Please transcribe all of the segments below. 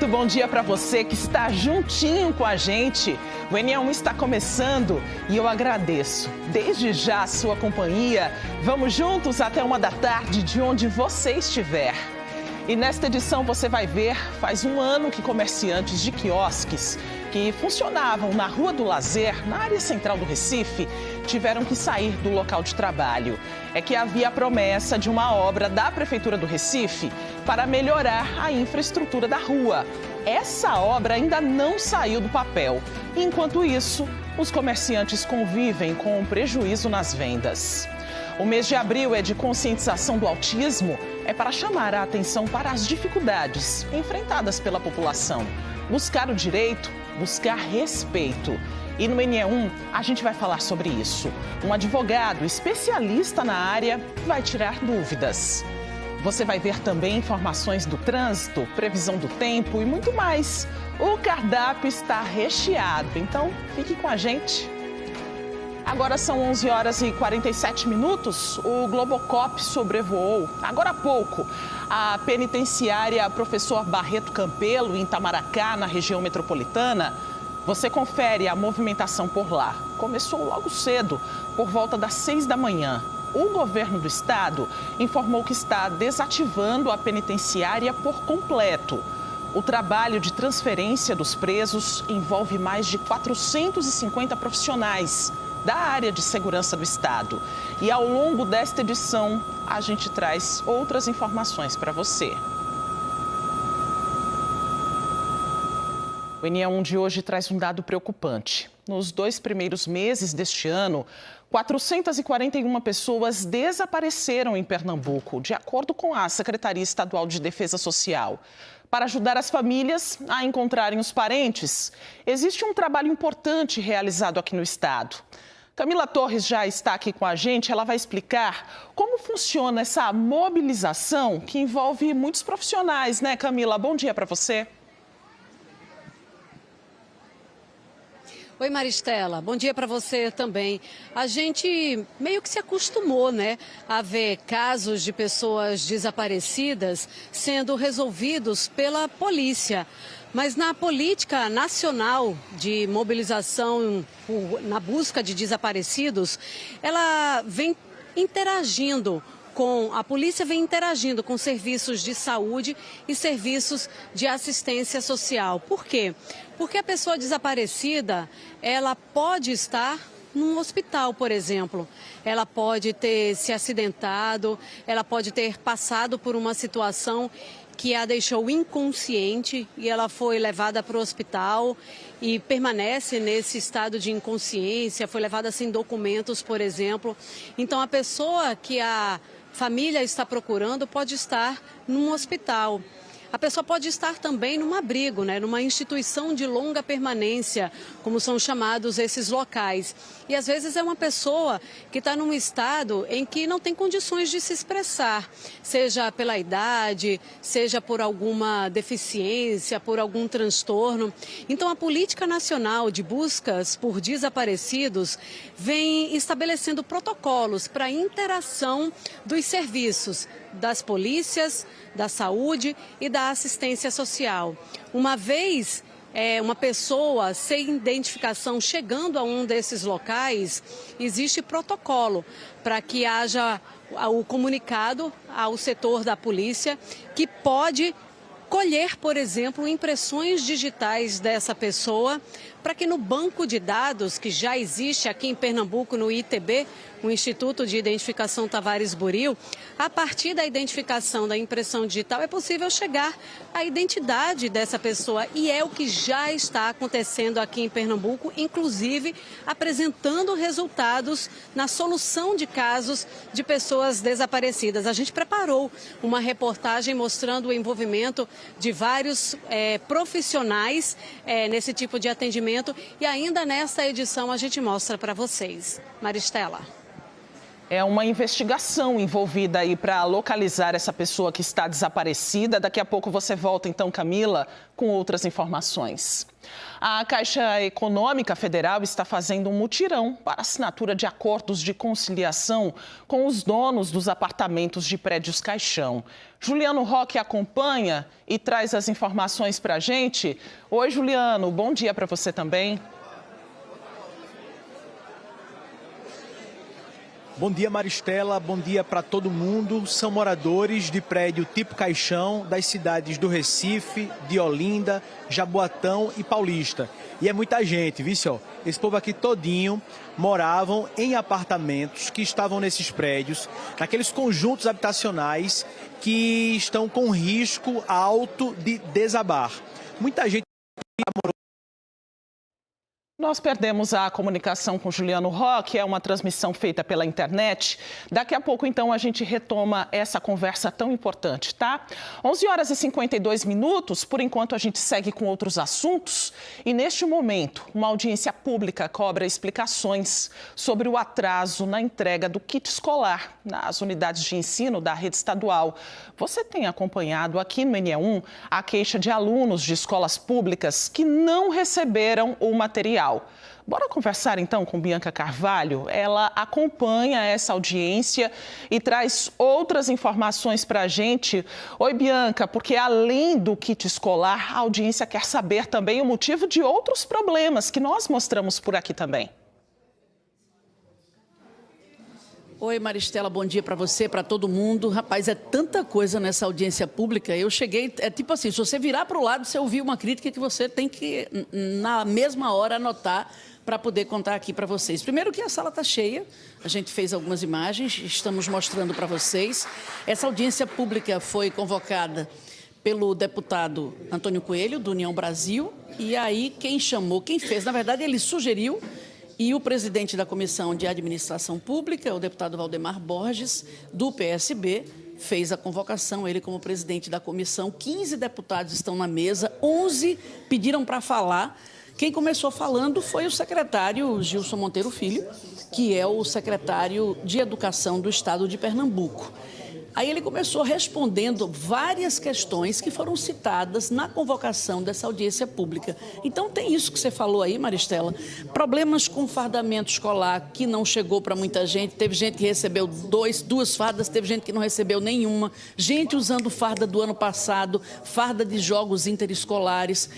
Muito bom dia para você que está juntinho com a gente. O NE1 está começando e eu agradeço desde já a sua companhia. Vamos juntos até 1h da tarde de onde você estiver. E nesta edição você vai ver, faz um ano que comerciantes de quiosques que funcionavam na Rua do Lazer, na área central do Recife, tiveram que sair do local de trabalho. É que havia a promessa de uma obra da Prefeitura do Recife para melhorar a infraestrutura da rua. Essa obra ainda não saiu do papel. Enquanto isso, os comerciantes convivem com um prejuízo nas vendas. O mês de abril é de conscientização do autismo, é para chamar a atenção para as dificuldades enfrentadas pela população. Buscar o direito, buscar respeito. E no NE1 a gente vai falar sobre isso. Um advogado especialista na área vai tirar dúvidas. Você vai ver também informações do trânsito, previsão do tempo e muito mais. O cardápio está recheado, então fique com a gente. Agora são 11h47. O Globocop sobrevoou, agora há pouco, a penitenciária Professor Barreto Campelo, em Itamaracá, na região metropolitana. Você confere a movimentação por lá. Começou logo cedo, por volta das 6 da manhã. O governo do estado informou que está desativando a penitenciária por completo. O trabalho de transferência dos presos envolve mais de 450 profissionais da área de segurança do estado. E ao longo desta edição, a gente traz outras informações para você. O NE1 de hoje traz um dado preocupante. Nos 2 primeiros meses deste ano, 441 pessoas desapareceram em Pernambuco, de acordo com a Secretaria Estadual de Defesa Social. Para ajudar as famílias a encontrarem os parentes, existe um trabalho importante realizado aqui no estado. Camila Torres já está aqui com a gente, ela vai explicar como funciona essa mobilização que envolve muitos profissionais, né, Camila? Bom dia para você. Oi, Maristela. Bom dia para você também. A gente meio que se acostumou, né, a ver casos de pessoas desaparecidas sendo resolvidos pela polícia. Mas na política nacional de mobilização na busca de desaparecidos, ela vem interagindo a polícia vem interagindo com serviços de saúde e serviços de assistência social. Por quê? Porque a pessoa desaparecida, ela pode estar num hospital, por exemplo. Ela pode ter se acidentado, ela pode ter passado por uma situação que a deixou inconsciente e ela foi levada para o hospital e permanece nesse estado de inconsciência, foi levada sem documentos, por exemplo. Então, a pessoa que a família está procurando pode estar num hospital. A pessoa pode estar também num abrigo, né, numa instituição de longa permanência, como são chamados esses locais. E às vezes é uma pessoa que está num estado em que não tem condições de se expressar, seja pela idade, seja por alguma deficiência, por algum transtorno. Então a Política Nacional de Buscas por Desaparecidos vem estabelecendo protocolos para a interação dos serviços das polícias, da saúde e da assistência social. Uma vez uma pessoa sem identificação chegando a um desses locais, existe protocolo para que haja o comunicado ao setor da polícia que pode colher, por exemplo, impressões digitais dessa pessoa para que no banco de dados que já existe aqui em Pernambuco, no ITB, o Instituto de Identificação Tavares Buril, a partir da identificação da impressão digital é possível chegar à identidade dessa pessoa e é o que já está acontecendo aqui em Pernambuco, inclusive apresentando resultados na solução de casos de pessoas desaparecidas. A gente preparou uma reportagem mostrando o envolvimento de vários profissionais nesse tipo de atendimento e ainda nesta edição a gente mostra para vocês. Maristela. É uma investigação envolvida aí para localizar essa pessoa que está desaparecida. Daqui a pouco você volta, então, Camila, com outras informações. A Caixa Econômica Federal está fazendo um mutirão para assinatura de acordos de conciliação com os donos dos apartamentos de prédios Caixão. Juliano Roque acompanha e traz as informações para a gente. Oi, Juliano, bom dia para você também. Bom dia, Maristela. Bom dia para todo mundo. São moradores de prédio tipo Caixão das cidades do Recife, de Olinda, Jaboatão e Paulista. E é muita gente, viu, senhor? Esse povo aqui todinho moravam em apartamentos que estavam nesses prédios, naqueles conjuntos habitacionais que estão com risco alto de desabar. Muita gente morou. Nós perdemos a comunicação com Juliano Roque, é uma transmissão feita pela internet. Daqui a pouco, então, a gente retoma essa conversa tão importante, tá? 11h52, por enquanto a gente segue com outros assuntos. E neste momento, uma audiência pública cobra explicações sobre o atraso na entrega do kit escolar nas unidades de ensino da rede estadual. Você tem acompanhado aqui no NE1 a queixa de alunos de escolas públicas que não receberam o material. Bora conversar então com Bianca Carvalho. Ela acompanha essa audiência e traz outras informações para a gente. Oi, Bianca, porque além do kit escolar, a audiência quer saber também o motivo de outros problemas que nós mostramos por aqui também. Oi, Maristela, bom dia para você, para todo mundo. Rapaz, é tanta coisa nessa audiência pública. Eu cheguei, é tipo assim, se você virar para o lado, você ouvir uma crítica que você tem que, na mesma hora, anotar para poder contar aqui para vocês. Primeiro que a sala está cheia, a gente fez algumas imagens, estamos mostrando para vocês. Essa audiência pública foi convocada pelo deputado Antônio Coelho, do União Brasil, e aí quem chamou, quem fez, na verdade, ele sugeriu. E o presidente da Comissão de Administração Pública, o deputado Valdemar Borges, do PSB, fez a convocação, ele como presidente da comissão. 15 deputados estão na mesa, 11 pediram para falar. Quem começou falando foi o secretário Gilson Monteiro Filho, que é o secretário de Educação do Estado de Pernambuco. Aí ele começou respondendo várias questões que foram citadas na convocação dessa audiência pública. Então tem isso que você falou aí, Maristela, problemas com fardamento escolar que não chegou para muita gente, teve gente que recebeu duas fardas, teve gente que não recebeu nenhuma, gente usando farda do ano passado, farda de jogos interescolares,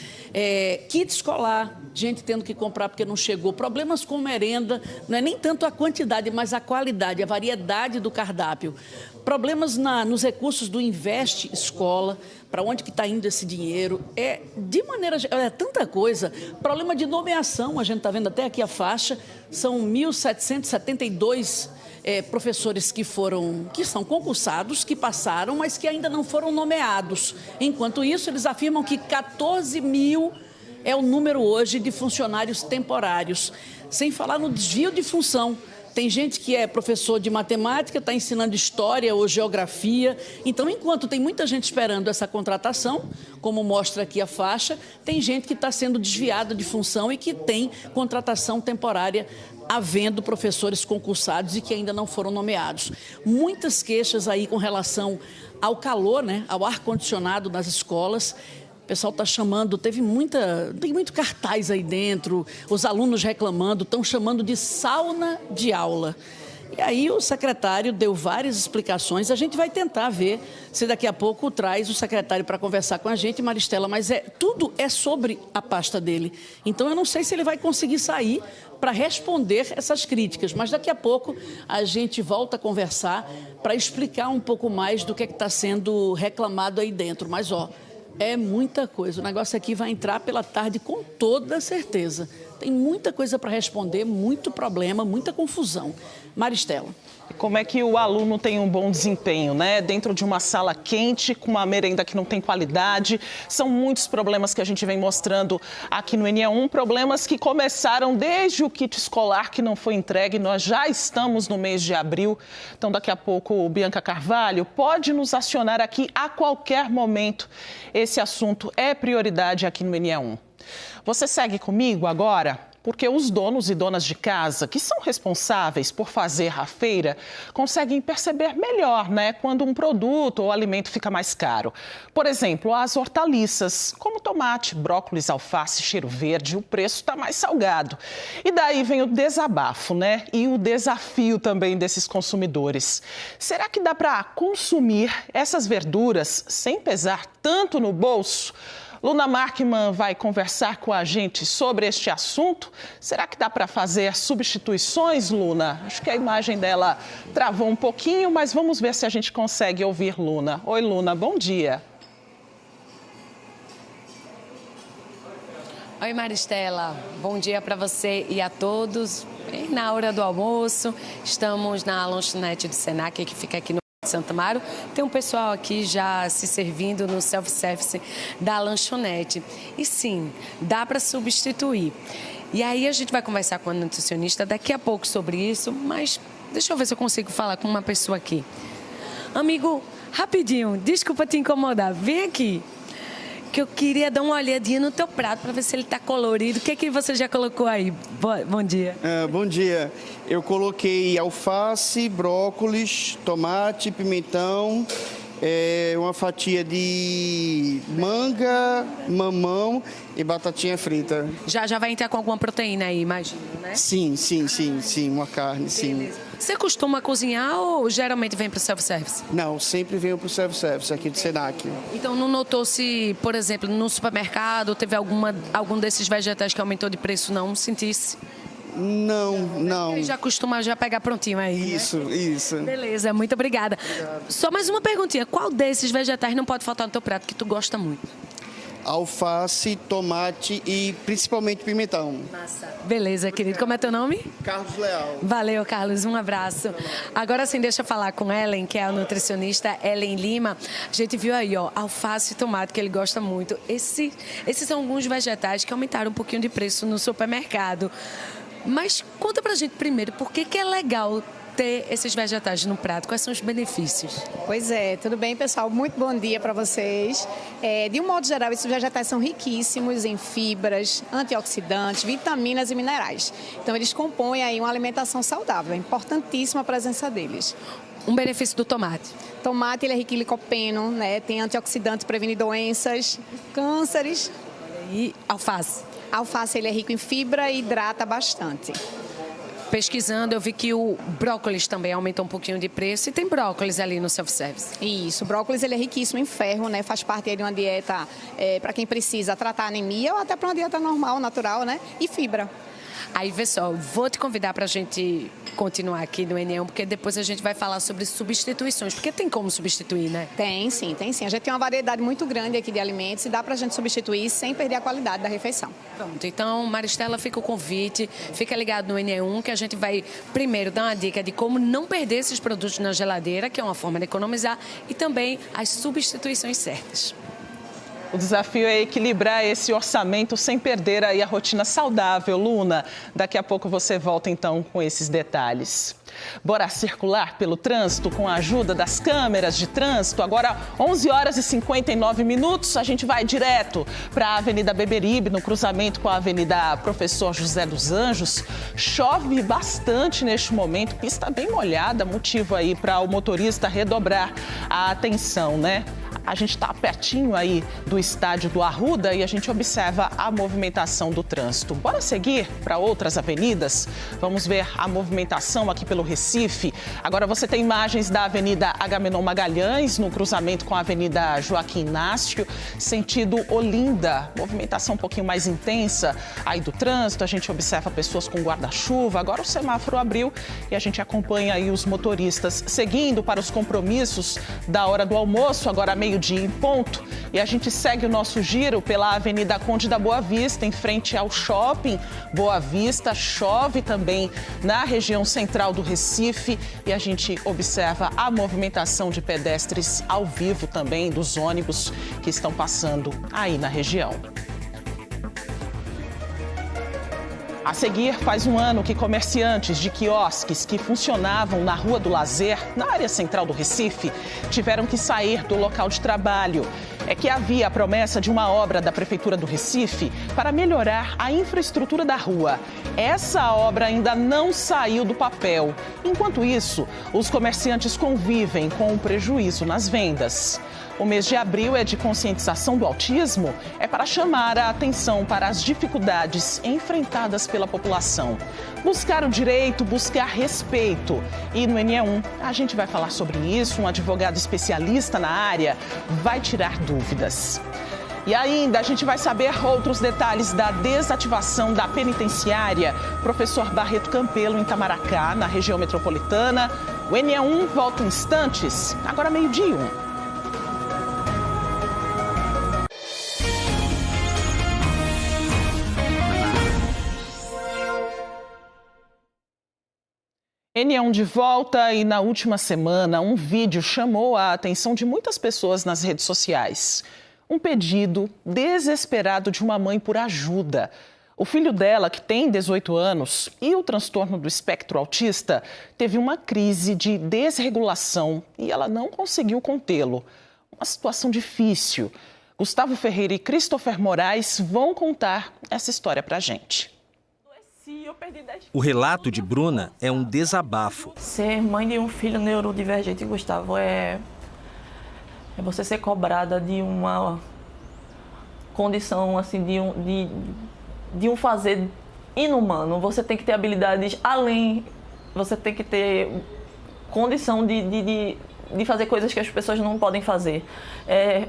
kit escolar, gente tendo que comprar porque não chegou, problemas com merenda, não é nem tanto a quantidade, mas a qualidade, a variedade do cardápio. Problemas nos recursos do Investe Escola, para onde que está indo esse dinheiro, de maneira, tanta coisa. Problema de nomeação, a gente está vendo até aqui a faixa, são 1.772 professores que são concursados, que passaram, mas que ainda não foram nomeados. Enquanto isso, eles afirmam que 14 mil é o número hoje de funcionários temporários, sem falar no desvio de função. Tem gente que é professor de matemática, está ensinando história ou geografia. Então, enquanto tem muita gente esperando essa contratação, como mostra aqui a faixa, tem gente que está sendo desviada de função e que tem contratação temporária, havendo professores concursados e que ainda não foram nomeados. Muitas queixas aí com relação ao calor, né, ao ar-condicionado nas escolas. O pessoal está chamando, tem muito cartaz aí dentro, os alunos reclamando, estão chamando de sauna de aula. E aí o secretário deu várias explicações, a gente vai tentar ver se daqui a pouco traz o secretário para conversar com a gente, Maristela, mas tudo é sobre a pasta dele. Então eu não sei se ele vai conseguir sair para responder essas críticas, mas daqui a pouco a gente volta a conversar para explicar um pouco mais do que está sendo reclamado aí dentro. Mas, é muita coisa. O negócio aqui vai entrar pela tarde com toda certeza. Tem muita coisa para responder, muito problema, muita confusão. Maristela. Como é que o aluno tem um bom desempenho, né? Dentro de uma sala quente, com uma merenda que não tem qualidade. São muitos problemas que a gente vem mostrando aqui no NE1. Problemas que começaram desde o kit escolar que não foi entregue. Nós já estamos no mês de abril. Então, daqui a pouco, Bianca Carvalho pode nos acionar aqui a qualquer momento. Esse assunto é prioridade aqui no NE1. Você segue comigo agora porque os donos e donas de casa, que são responsáveis por fazer a feira, conseguem perceber melhor, né, quando um produto ou alimento fica mais caro. Por exemplo, as hortaliças, como tomate, brócolis, alface, cheiro verde, o preço está mais salgado. E daí vem o desabafo, né, e o desafio também desses consumidores. Será que dá para consumir essas verduras sem pesar tanto no bolso? Luna Markman vai conversar com a gente sobre este assunto. Será que dá para fazer substituições, Luna? Acho que a imagem dela travou um pouquinho, mas vamos ver se a gente consegue ouvir Luna. Oi, Luna, bom dia. Oi, Maristela. Bom dia para você e a todos. E na hora do almoço, estamos na lanchonete do Senac, que fica aqui no Santo Amaro. Tem um pessoal aqui já se servindo no self-service da lanchonete. E sim, dá para substituir. E aí a gente vai conversar com a nutricionista daqui a pouco sobre isso, mas deixa eu ver se eu consigo falar com uma pessoa aqui. Amigo, rapidinho, desculpa te incomodar, vem aqui. Que eu queria dar uma olhadinha no teu prato para ver se ele está colorido. O que é que você já colocou aí? Bom dia. Bom dia. Eu coloquei alface, brócolis, tomate, pimentão, uma fatia de manga, mamão e batatinha frita. Já vai entrar com alguma proteína aí, imagino, né? Sim, uma carne, sim. Beleza. Você costuma cozinhar ou geralmente vem para o self-service? Não, sempre venho para o self-service aqui do Senac. Então não notou se, por exemplo, no supermercado teve algum desses vegetais que aumentou de preço, não sentisse? Não. Ele já costuma pegar prontinho aí, Isso. Beleza, muito obrigada. Só mais uma perguntinha, qual desses vegetais não pode faltar no teu prato que tu gosta muito? Alface, tomate e principalmente pimentão. Massa. Beleza, querido. Como é teu nome? Carlos Leal. Valeu, Carlos. Um abraço. Agora sim, deixa eu falar com Ellen, que é a nutricionista Ellen Lima. A gente viu aí, ó, alface e tomate, que ele gosta muito. Esses são alguns vegetais que aumentaram um pouquinho de preço no supermercado. Mas conta pra gente primeiro, por que é legal ter esses vegetais no prato? Quais são os benefícios? Pois é, tudo bem, pessoal? Muito bom dia para vocês. De um modo geral, esses vegetais são riquíssimos em fibras, antioxidantes, vitaminas e minerais. Então, eles compõem aí uma alimentação saudável. É importantíssima a presença deles. Um benefício do tomate? Tomate, ele é rico em licopeno, né? Tem antioxidantes, previne doenças, cânceres. E alface? Alface, ele é rico em fibra e hidrata bastante. Pesquisando, eu vi que o brócolis também aumentou um pouquinho de preço. E tem brócolis ali no self-service. Isso, o brócolis ele é riquíssimo em ferro, né? Faz parte de uma dieta para quem precisa tratar anemia ou até para uma dieta normal, natural, né? E fibra. Aí, pessoal, vou te convidar para a gente continuar aqui no N1, porque depois a gente vai falar sobre substituições, porque tem como substituir, né? Tem sim. A gente tem uma variedade muito grande aqui de alimentos e dá para a gente substituir sem perder a qualidade da refeição. Pronto, então, Maristela, fica o convite, fica ligado no N1, que a gente vai primeiro dar uma dica de como não perder esses produtos na geladeira, que é uma forma de economizar, e também as substituições certas. O desafio é equilibrar esse orçamento sem perder aí a rotina saudável, Luna. Daqui a pouco você volta então com esses detalhes. Bora circular pelo trânsito com a ajuda das câmeras de trânsito. Agora, 11 horas e 59 minutos, a gente vai direto para a Avenida Beberibe, no cruzamento com a Avenida Professor José dos Anjos. Chove bastante neste momento, pista bem molhada, motivo aí para o motorista redobrar a atenção, né? A gente está pertinho aí do estádio do Arruda e a gente observa a movimentação do trânsito. Bora seguir para outras avenidas? Vamos ver a movimentação aqui pelo Recife. Agora você tem imagens da Avenida Agamenon Magalhães, no cruzamento com a Avenida Joaquim Inácio, sentido Olinda. Movimentação um pouquinho mais intensa aí do trânsito. A gente observa pessoas com guarda-chuva. Agora o semáforo abriu e a gente acompanha aí os motoristas seguindo para os compromissos da hora do almoço, agora meio-dia em ponto, e a gente segue o nosso giro pela Avenida Conde da Boa Vista, em frente ao Shopping Boa Vista. Chove também na região central do Recife e a gente observa a movimentação de pedestres ao vivo também, dos ônibus que estão passando aí na região. A seguir, faz um ano que comerciantes de quiosques que funcionavam na Rua do Lazer, na área central do Recife, tiveram que sair do local de trabalho. É que havia a promessa de uma obra da Prefeitura do Recife para melhorar a infraestrutura da rua. Essa obra ainda não saiu do papel. Enquanto isso, os comerciantes convivem com o prejuízo nas vendas. O mês de abril é de conscientização do autismo, é para chamar a atenção para as dificuldades enfrentadas pela população. Buscar o direito, buscar respeito. E no NE1 a gente vai falar sobre isso, um advogado especialista na área vai tirar dúvidas. E ainda a gente vai saber outros detalhes da desativação da penitenciária Professor Barreto Campelo em Itamaracá, na região metropolitana. O NE1 volta em instantes, agora 12:01. NE1 de volta e na última semana um vídeo chamou a atenção de muitas pessoas nas redes sociais. Um pedido desesperado de uma mãe por ajuda. O filho dela, que tem 18 anos e o transtorno do espectro autista, teve uma crise de desregulação e ela não conseguiu contê-lo. Uma situação difícil. Gustavo Ferreira e Christopher Moraes vão contar essa história pra gente. O relato de Bruna é um desabafo. Ser mãe de um filho neurodivergente, Gustavo, é você ser cobrada de uma condição, assim, de um fazer inumano. Você tem que ter habilidades além, você tem que ter condição de fazer coisas que as pessoas não podem fazer.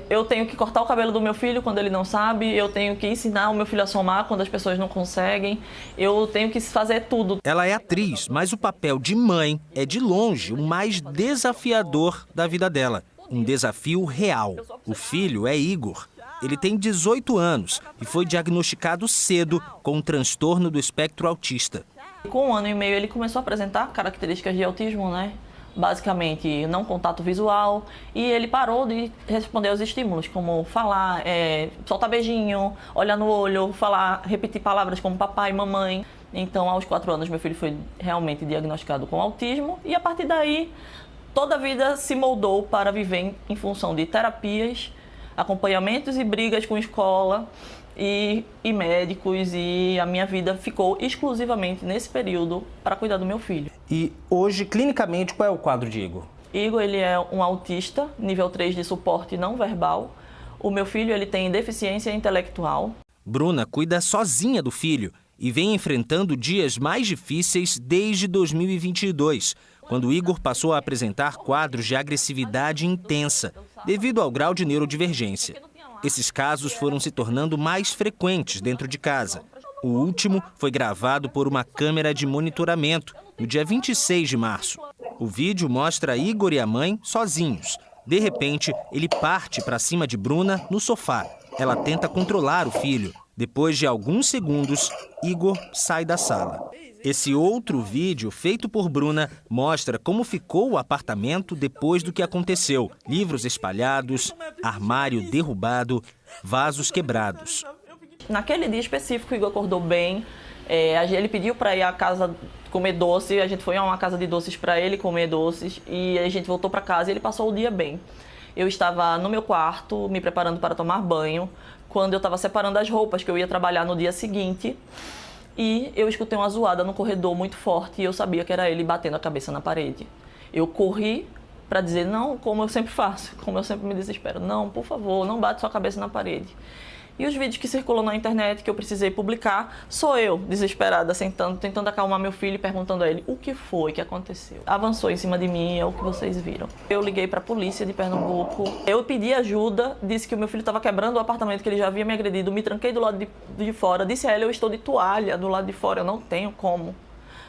Eu tenho que cortar o cabelo do meu filho quando ele não sabe, eu tenho que ensinar o meu filho a somar quando as pessoas não conseguem, eu tenho que fazer tudo. Ela é atriz, mas o papel de mãe é de longe o mais desafiador da vida dela. Um desafio real. O filho é Igor. Ele tem 18 anos e foi diagnosticado cedo com um transtorno do espectro autista. Com 1 ano e meio ele começou a apresentar características de autismo, né? Basicamente, não contato visual, e ele parou de responder aos estímulos, como falar, soltar beijinho, olhar no olho, falar, repetir palavras como papai, mamãe. Então, aos 4 anos, meu filho foi realmente diagnosticado com autismo, e a partir daí, toda a vida se moldou para viver em função de terapias, acompanhamentos e brigas com escola e médicos, e a minha vida ficou exclusivamente nesse período para cuidar do meu filho. E hoje, clinicamente, qual é o quadro de Igor? Igor, ele é um autista, nível 3 de suporte não verbal. O meu filho, ele tem deficiência intelectual. Bruna cuida sozinha do filho e vem enfrentando dias mais difíceis desde 2022, quando Igor passou a apresentar quadros de agressividade intensa, devido ao grau de neurodivergência. Esses casos foram se tornando mais frequentes dentro de casa. O último foi gravado por uma câmera de monitoramento no dia 26 de março. O vídeo mostra Igor e a mãe sozinhos. De repente, ele parte para cima de Bruna no sofá. Ela tenta controlar o filho. Depois de alguns segundos, Igor sai da sala. Esse outro vídeo, feito por Bruna, mostra como ficou o apartamento depois do que aconteceu. Livros espalhados, armário derrubado, vasos quebrados. Naquele dia específico, o Igor acordou bem. Ele pediu para ir à casa comer doce. A gente foi a uma casa de doces para ele comer doces. E a gente voltou para casa e ele passou o dia bem. Eu estava no meu quarto, me preparando para tomar banho, quando eu estava separando as roupas que eu ia trabalhar no dia seguinte. E eu escutei uma zoada no corredor muito forte e eu sabia que era ele batendo a cabeça na parede. Eu corri para dizer, não, como eu sempre faço, como eu sempre me desespero. Não, por favor, não bate sua cabeça na parede. E os vídeos que circulam na internet, que eu precisei publicar, sou eu, desesperada, tentando acalmar meu filho e perguntando a ele o que foi que aconteceu. Avançou em cima de mim, é o que vocês viram. Eu liguei para a polícia de Pernambuco, eu pedi ajuda, disse que o meu filho estava quebrando o apartamento, que ele já havia me agredido, me tranquei do lado de fora, disse a ela, eu estou de toalha do lado de fora, eu não tenho como.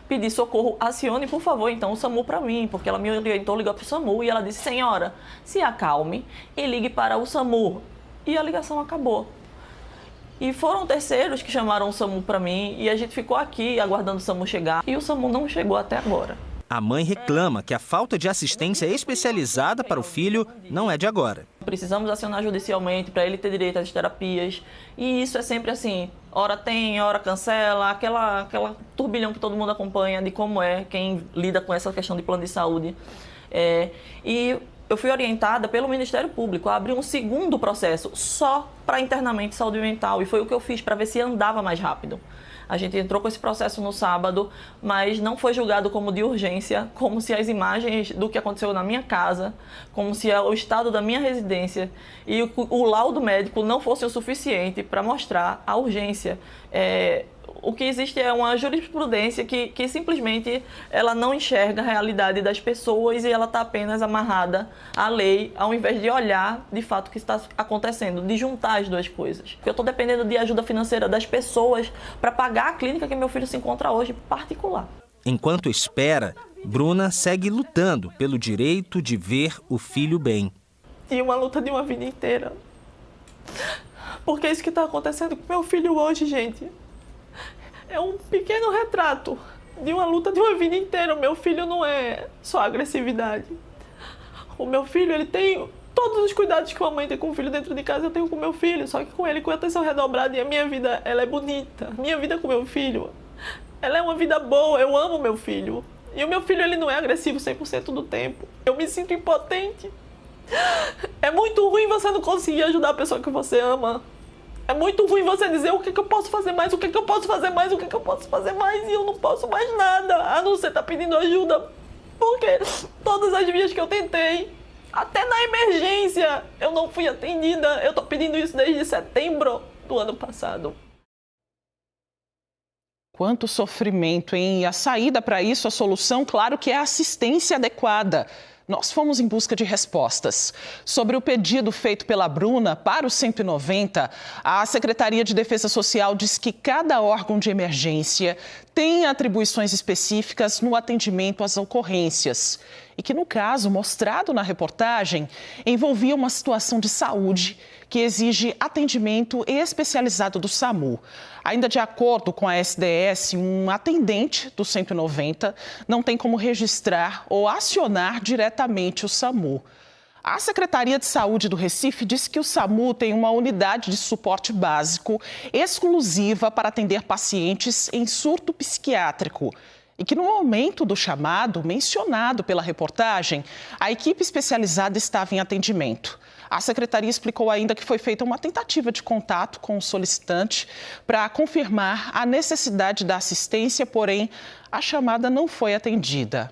Pedi socorro, acione, por favor, então, o SAMU para mim, porque ela me orientou a ligar para o SAMU e ela disse, senhora, se acalme e ligue para o SAMU. E a ligação acabou. E foram terceiros que chamaram o SAMU para mim e a gente ficou aqui aguardando o SAMU chegar e o SAMU não chegou até agora. A mãe reclama que a falta de assistência especializada para o filho não é de agora. precisamos acionar judicialmente para ele ter direito às terapias. E isso é sempre assim, hora tem, hora cancela, aquela turbilhão que todo mundo acompanha de como é quem lida com essa questão de plano de saúde. E eu fui orientada pelo Ministério Público a abrir um segundo processo só para internamento de saúde mental. E foi o que eu fiz para ver se andava mais rápido. A gente entrou com esse processo no sábado, mas não foi julgado como de urgência, como se as imagens do que aconteceu na minha casa, como se o estado da minha residência e o laudo médico não fosse o suficiente para mostrar a urgência. O que existe é uma jurisprudência que simplesmente ela não enxerga a realidade das pessoas e ela está apenas amarrada à lei, ao invés de olhar de fato o que está acontecendo, de juntar as duas coisas. Porque eu estou dependendo de ajuda financeira das pessoas para pagar a clínica que meu filho se encontra hoje, particular. Enquanto espera, Bruna segue lutando pelo direito de ver o filho bem. E uma luta de uma vida inteira. Porque é isso que está acontecendo com meu filho hoje, gente. É um pequeno retrato de uma luta de uma vida inteira. O meu filho não é só agressividade. O meu filho, ele tem todos os cuidados que uma mãe tem com o filho dentro de casa, eu tenho com o meu filho. Só que com ele, com atenção redobrada. E a minha vida, ela é bonita. Minha vida com o meu filho, ela é uma vida boa. Eu amo meu filho. E o meu filho, ele não é agressivo 100% do tempo. Eu me sinto impotente. É muito ruim você não conseguir ajudar a pessoa que você ama. É muito ruim você dizer o que eu posso fazer mais, o que eu posso fazer mais, o que eu posso fazer mais, e eu não posso mais nada, a não ser estar pedindo ajuda. Porque todas as vias que eu tentei, até na emergência, eu não fui atendida. Eu tô pedindo isso desde setembro do ano passado. Quanto sofrimento, hein? E a saída para isso, a solução, claro que é a assistência adequada. Nós fomos em busca de respostas. Sobre o pedido feito pela Bruna para o 190, a Secretaria de Defesa Social diz que cada órgão de emergência tem atribuições específicas no atendimento às ocorrências. E que, no caso mostrado na reportagem, envolvia uma situação de saúde que exige atendimento especializado do SAMU. Ainda de acordo com a SDS, um atendente do 190 não tem como registrar ou acionar diretamente o SAMU. A Secretaria de Saúde do Recife diz que o SAMU tem uma unidade de suporte básico exclusiva para atender pacientes em surto psiquiátrico. E que no momento do chamado, mencionado pela reportagem, a equipe especializada estava em atendimento. A secretaria explicou ainda que foi feita uma tentativa de contato com o solicitante para confirmar a necessidade da assistência, porém a chamada não foi atendida.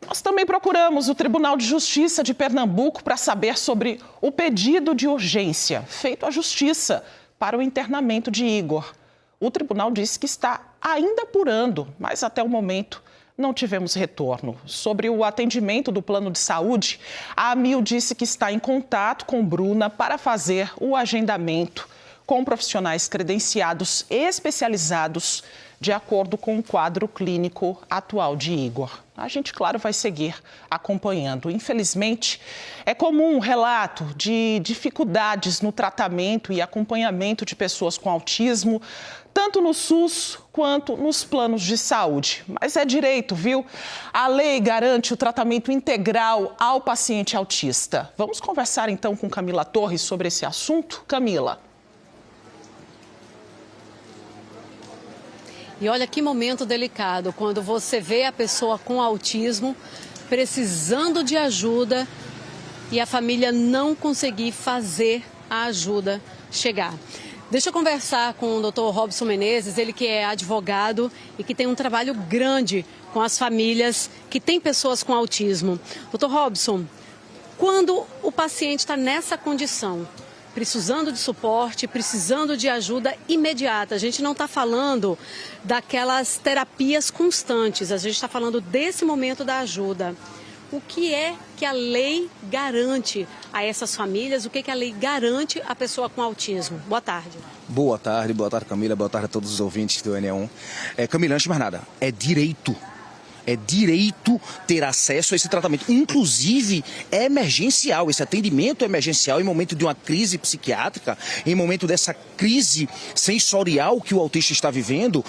Nós também procuramos o Tribunal de Justiça de Pernambuco para saber sobre o pedido de urgência feito à Justiça para o internamento de Igor. O tribunal disse que está ainda apurando, mas até o momento não tivemos retorno. Sobre o atendimento do plano de saúde, a AMIL disse que está em contato com Bruna para fazer o agendamento com profissionais credenciados e especializados de acordo com o quadro clínico atual de Igor. A gente, claro, vai seguir acompanhando. Infelizmente, é comum um relato de dificuldades no tratamento e acompanhamento de pessoas com autismo, tanto no SUS quanto nos planos de saúde. Mas é direito, viu? A lei garante o tratamento integral ao paciente autista. Vamos conversar então com Camila Torres sobre esse assunto? Camila. E olha que momento delicado, quando você vê a pessoa com autismo precisando de ajuda e a família não conseguir fazer a ajuda chegar. Deixa eu conversar com o Dr. Robson Menezes, ele que é advogado e que tem um trabalho grande com as famílias que têm pessoas com autismo. Dr. Robson, quando o paciente está nessa condição, precisando de suporte, precisando de ajuda imediata. A gente não está falando daquelas terapias constantes, a gente está falando desse momento da ajuda. O que é que a lei garante a essas famílias? O que é que a lei garante à pessoa com autismo? Boa tarde. Boa tarde, Camila. Boa tarde a todos os ouvintes do NE1. Camila, antes de mais nada, é direito. É direito ter acesso a esse tratamento, inclusive é emergencial, esse atendimento emergencial em momento de uma crise psiquiátrica, em momento dessa crise sensorial que o autista está vivendo.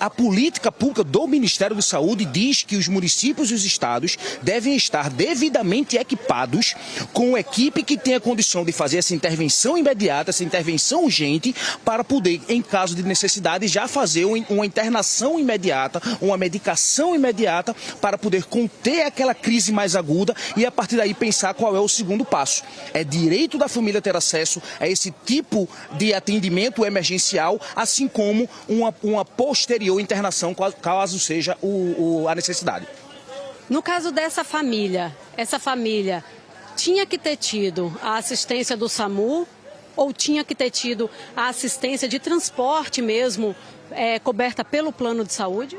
A política pública do Ministério da Saúde diz que os municípios e os estados devem estar devidamente equipados com equipe que tenha condição de fazer essa intervenção imediata, essa intervenção urgente, para poder, em caso de necessidade, já fazer uma internação imediata, uma medicação imediata, para poder conter aquela crise mais aguda e, a partir daí, pensar qual é o segundo passo. É direito da família ter acesso a esse tipo de atendimento emergencial, assim como uma posterior internação, caso seja a necessidade. No caso dessa família, essa família tinha que ter tido a assistência do SAMU ou tinha que ter tido a assistência de transporte mesmo, coberta pelo plano de saúde?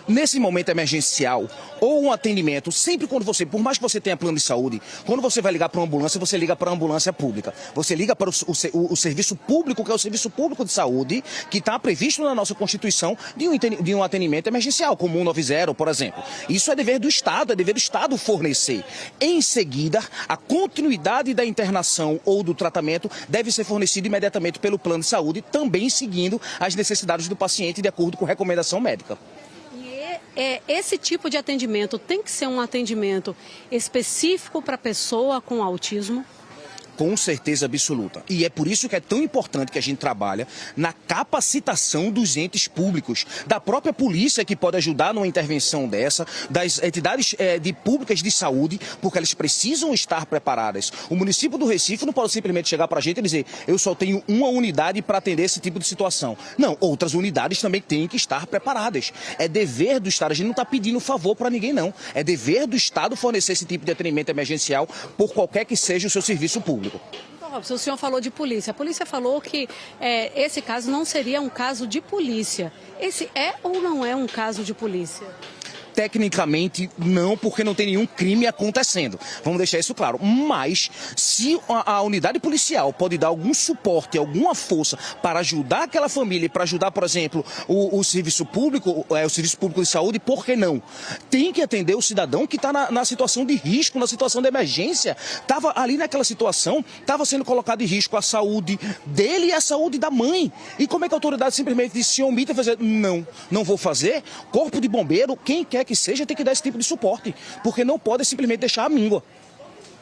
Nesse momento emergencial, ou um atendimento, sempre quando você, por mais que você tenha plano de saúde, quando você vai ligar para uma ambulância, você liga para a ambulância pública. Você liga para o serviço público, que é o serviço público de saúde, que está previsto na nossa Constituição de um atendimento emergencial, como o 190, por exemplo. Isso é dever do Estado, é dever do Estado fornecer. Em seguida, a continuidade da internação ou do tratamento deve ser fornecida imediatamente pelo plano de saúde, também seguindo as necessidades do paciente de acordo com recomendação médica. Esse tipo de atendimento tem que ser um atendimento específico para a pessoa com autismo? Com certeza absoluta. E é por isso que é tão importante que a gente trabalha na capacitação dos entes públicos, da própria polícia, que pode ajudar numa intervenção dessa, das entidades públicas de saúde, porque elas precisam estar preparadas. O município do Recife não pode simplesmente chegar para a gente e dizer: eu só tenho uma unidade para atender esse tipo de situação. Não, outras unidades também têm que estar preparadas. É dever do Estado, a gente não está pedindo favor para ninguém, não. É dever do Estado fornecer esse tipo de atendimento emergencial por qualquer que seja o seu serviço público. Então, Robson, o senhor falou de polícia. A polícia falou que esse caso não seria um caso de polícia. Esse é ou não é um caso de polícia? Tecnicamente, não, porque não tem nenhum crime acontecendo. Vamos deixar isso claro. Mas, se a unidade policial pode dar algum suporte, alguma força para ajudar aquela família, para ajudar, por exemplo, o serviço público, o serviço público de saúde, por que não? Tem que atender o cidadão que está na situação de risco, na situação de emergência. Estava ali naquela situação, estava sendo colocado em risco a saúde dele e a saúde da mãe. E como é que a autoridade simplesmente se omite a fazer? Não vou fazer. Corpo de bombeiro, quem quer que seja, tem que dar esse tipo de suporte, porque não pode simplesmente deixar a míngua.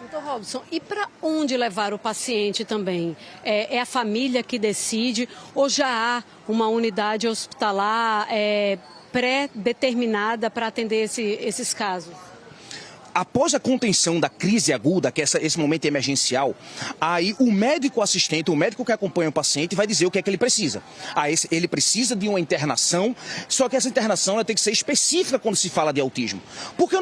Então, Robson, e para onde levar o paciente também? É a família que decide ou já há uma unidade hospitalar pré-determinada para atender esses casos? Após a contenção da crise aguda, que é esse momento emergencial, aí o médico assistente, o médico que acompanha o paciente, vai dizer o que é que ele precisa. Ele precisa de uma internação, só que essa internação ela tem que ser específica quando se fala de autismo. Porque eu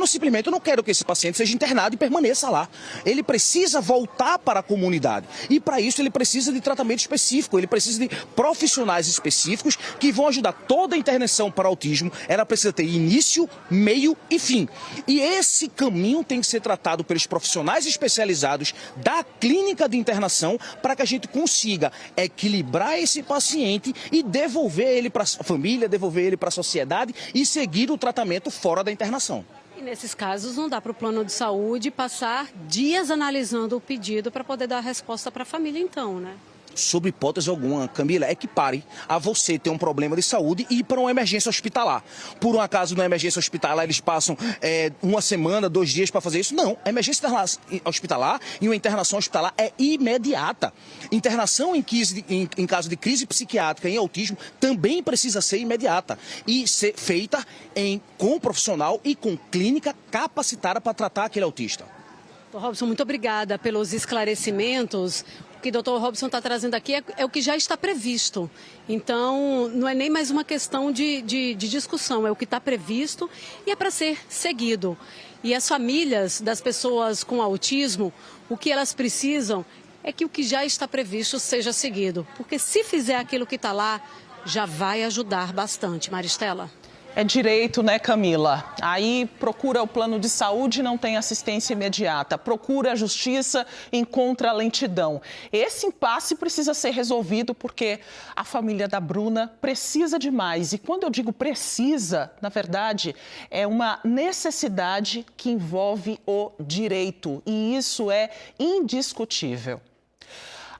não quero que esse paciente seja internado e permaneça lá. Ele precisa voltar para a comunidade. E para isso ele precisa de tratamento específico, ele precisa de profissionais específicos que vão ajudar. Toda a intervenção para autismo, ela precisa ter início, meio e fim. E esse caminho tem que ser tratado pelos profissionais especializados da clínica de internação para que a gente consiga equilibrar esse paciente e devolver ele para a família, devolver ele para a sociedade e seguir o tratamento fora da internação. E nesses casos não dá para o plano de saúde passar dias analisando o pedido para poder dar a resposta para a família então, né? Sob hipótese alguma, Camila, equipare a você ter um problema de saúde e ir para uma emergência hospitalar. Por um acaso, na emergência hospitalar, eles passam uma semana, 2 dias para fazer isso? Não. A emergência hospitalar e uma internação hospitalar é imediata. Internação em caso de crise psiquiátrica em autismo também precisa ser imediata e ser feita com profissional e com clínica capacitada para tratar aquele autista. Doutor Robson, muito obrigada pelos esclarecimentos. O que o doutor Robson está trazendo aqui é o que já está previsto. Então, não é nem mais uma questão de discussão, é o que está previsto e é para ser seguido. E as famílias das pessoas com autismo, o que elas precisam é que o que já está previsto seja seguido. Porque se fizer aquilo que está lá, já vai ajudar bastante. Maristela. É direito, né, Camila? Aí procura o plano de saúde e não tem assistência imediata. Procura a justiça e encontra a lentidão. Esse impasse precisa ser resolvido porque a família da Bruna precisa de mais. E quando eu digo precisa, na verdade, é uma necessidade que envolve o direito. E isso é indiscutível.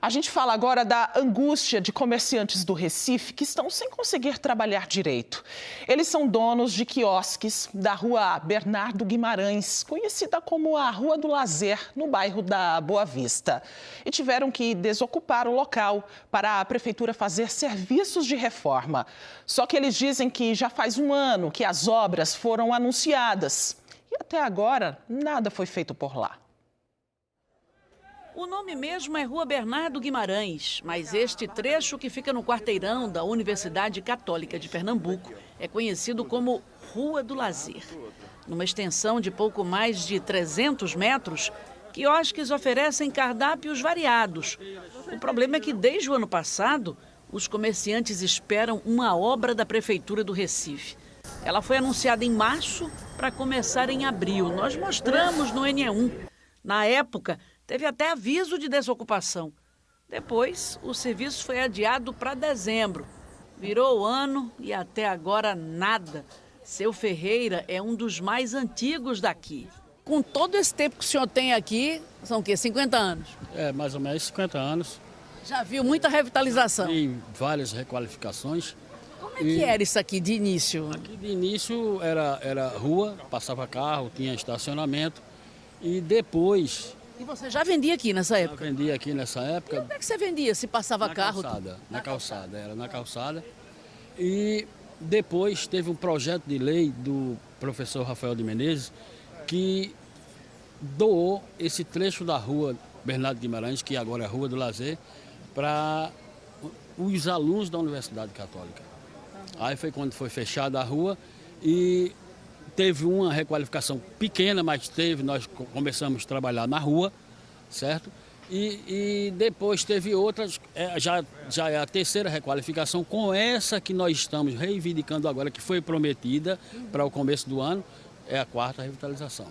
A gente fala agora da angústia de comerciantes do Recife que estão sem conseguir trabalhar direito. Eles são donos de quiosques da rua Bernardo Guimarães, conhecida como a Rua do Lazer, no bairro da Boa Vista. E tiveram que desocupar o local para a prefeitura fazer serviços de reforma. Só que eles dizem que já faz um ano que as obras foram anunciadas. E até agora, nada foi feito por lá. O nome mesmo é Rua Bernardo Guimarães, mas este trecho que fica no quarteirão da Universidade Católica de Pernambuco é conhecido como Rua do Lazer. Numa extensão de pouco mais de 300 metros, quiosques oferecem cardápios variados. O problema é que desde o ano passado, os comerciantes esperam uma obra da Prefeitura do Recife. Ela foi anunciada em março para começar em abril. Nós mostramos no NE1. Na época, teve até aviso de desocupação. Depois, o serviço foi adiado para dezembro. Virou o ano e até agora nada. Seu Ferreira é um dos mais antigos daqui. Com todo esse tempo que o senhor tem aqui, são o quê? 50 anos? É, mais ou menos 50 anos. Já viu muita revitalização? Tem várias requalificações. Como é que era isso aqui de início? Aqui de início era rua, passava carro, tinha estacionamento. E depois... E você já vendia aqui nessa época? Já vendia aqui nessa época. E onde é que você vendia, se passava carro? Na calçada, era na calçada. E depois teve um projeto de lei do professor Rafael de Menezes que doou esse trecho da rua Bernardo Guimarães, que agora é a Rua do Lazer, para os alunos da Universidade Católica. Aí foi quando foi fechada a rua e teve uma requalificação pequena, mas nós começamos a trabalhar na rua, certo? E depois teve outras, já é a terceira requalificação, com essa que nós estamos reivindicando agora, que foi prometida para o começo do ano, é a quarta revitalização.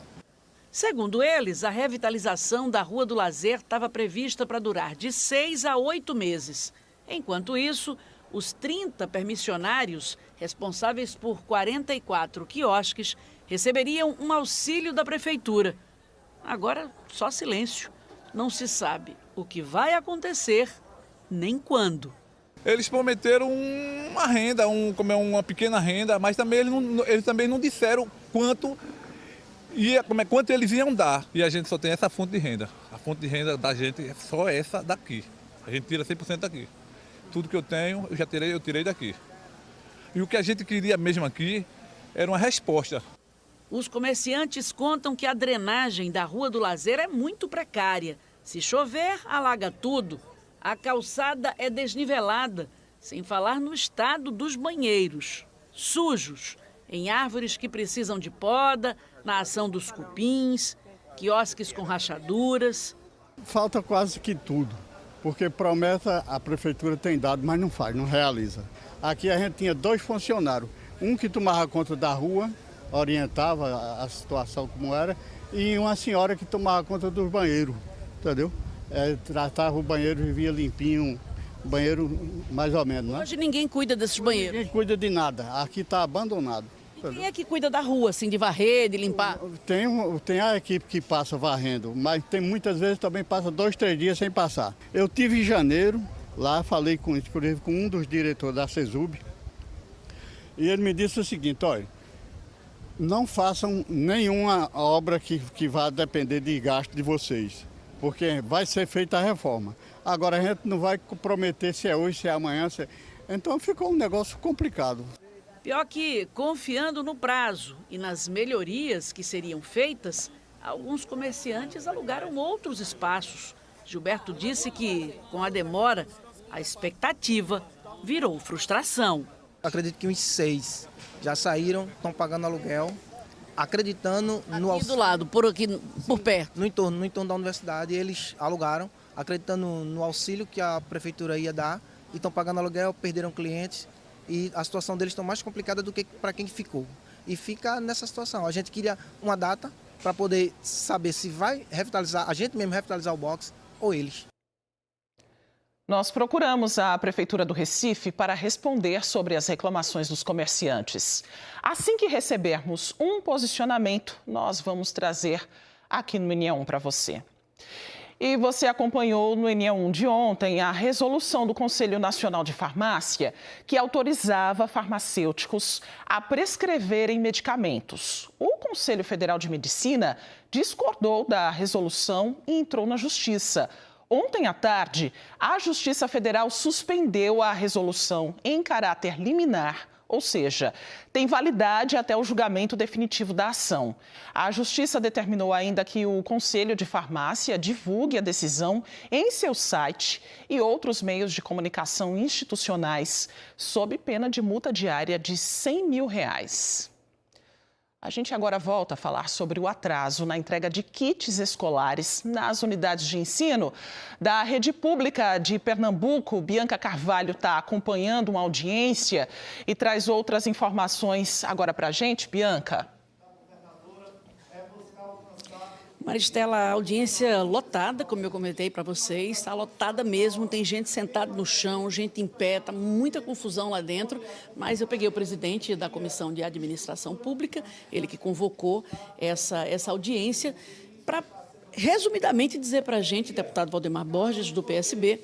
Segundo eles, a revitalização da Rua do Lazer estava prevista para durar de 6 a 8 meses. Enquanto isso, os 30 permissionários, responsáveis por 44 quiosques, receberiam um auxílio da prefeitura. Agora, só silêncio. Não se sabe o que vai acontecer, nem quando. Eles prometeram uma renda, uma pequena renda, mas também eles também não disseram quanto eles iam dar. E a gente só tem essa fonte de renda. A fonte de renda da gente é só essa daqui. A gente tira 100% daqui. Tudo que eu tenho, eu tirei daqui. E o que a gente queria mesmo aqui era uma resposta. Os comerciantes contam que a drenagem da Rua do Lazer é muito precária. Se chover, alaga tudo. A calçada é desnivelada, sem falar no estado dos banheiros. Sujos, em árvores que precisam de poda, na ação dos cupins, quiosques com rachaduras. Falta quase que tudo, porque promessa a prefeitura tem dado, mas não faz, não realiza. Aqui a gente tinha 2 funcionários, um que tomava conta da rua, orientava a situação como era, e uma senhora que tomava conta dos banheiros, entendeu? Tratava o banheiro e vivia limpinho, banheiro mais ou menos, né? Hoje ninguém cuida desses banheiros? Ninguém cuida de nada, aqui está abandonado. E quem é que cuida da rua, assim, de varrer, de limpar? Tem a equipe que passa varrendo, mas tem muitas vezes também passa 2, 3 dias sem passar. Eu tive em janeiro, lá falei inclusive com um dos diretores da CESUB, e ele me disse o seguinte: olha, não façam nenhuma obra que vá depender de gasto de vocês, porque vai ser feita a reforma. Agora a gente não vai prometer se é hoje, se é amanhã, então ficou um negócio complicado. Pior que, confiando no prazo e nas melhorias que seriam feitas, alguns comerciantes alugaram outros espaços. Gilberto disse que, com a demora, a expectativa virou frustração. Acredito que uns 6 já saíram, estão pagando aluguel, acreditando no auxílio. Aqui do lado, por aqui, por perto? No entorno da universidade, eles alugaram, acreditando no auxílio que a prefeitura ia dar, e estão pagando aluguel, perderam clientes e a situação deles está mais complicada do que para quem ficou. E fica nessa situação. A gente queria uma data para poder saber se vai revitalizar, a gente mesmo revitalizar o box ou eles. Nós procuramos a Prefeitura do Recife para responder sobre as reclamações dos comerciantes. Assim que recebermos um posicionamento, nós vamos trazer aqui no NE1 para você. E você acompanhou no NE1 de ontem a resolução do Conselho Nacional de Farmácia que autorizava farmacêuticos a prescreverem medicamentos. O Conselho Federal de Medicina discordou da resolução e entrou na Justiça. Ontem à tarde, a Justiça Federal suspendeu a resolução em caráter liminar, ou seja, tem validade até o julgamento definitivo da ação. A Justiça determinou ainda que o Conselho de Farmácia divulgue a decisão em seu site e outros meios de comunicação institucionais, sob pena de multa diária de R$100 mil. A gente agora volta a falar sobre o atraso na entrega de kits escolares nas unidades de ensino da rede pública de Pernambuco. Bianca Carvalho está acompanhando uma audiência e traz outras informações agora para a gente. Bianca. Maristela, a audiência lotada, como eu comentei para vocês, está lotada mesmo, tem gente sentada no chão, gente em pé, está muita confusão lá dentro, mas eu peguei o presidente da Comissão de Administração Pública, ele que convocou essa audiência, para resumidamente dizer para a gente, deputado Valdemar Borges, do PSB,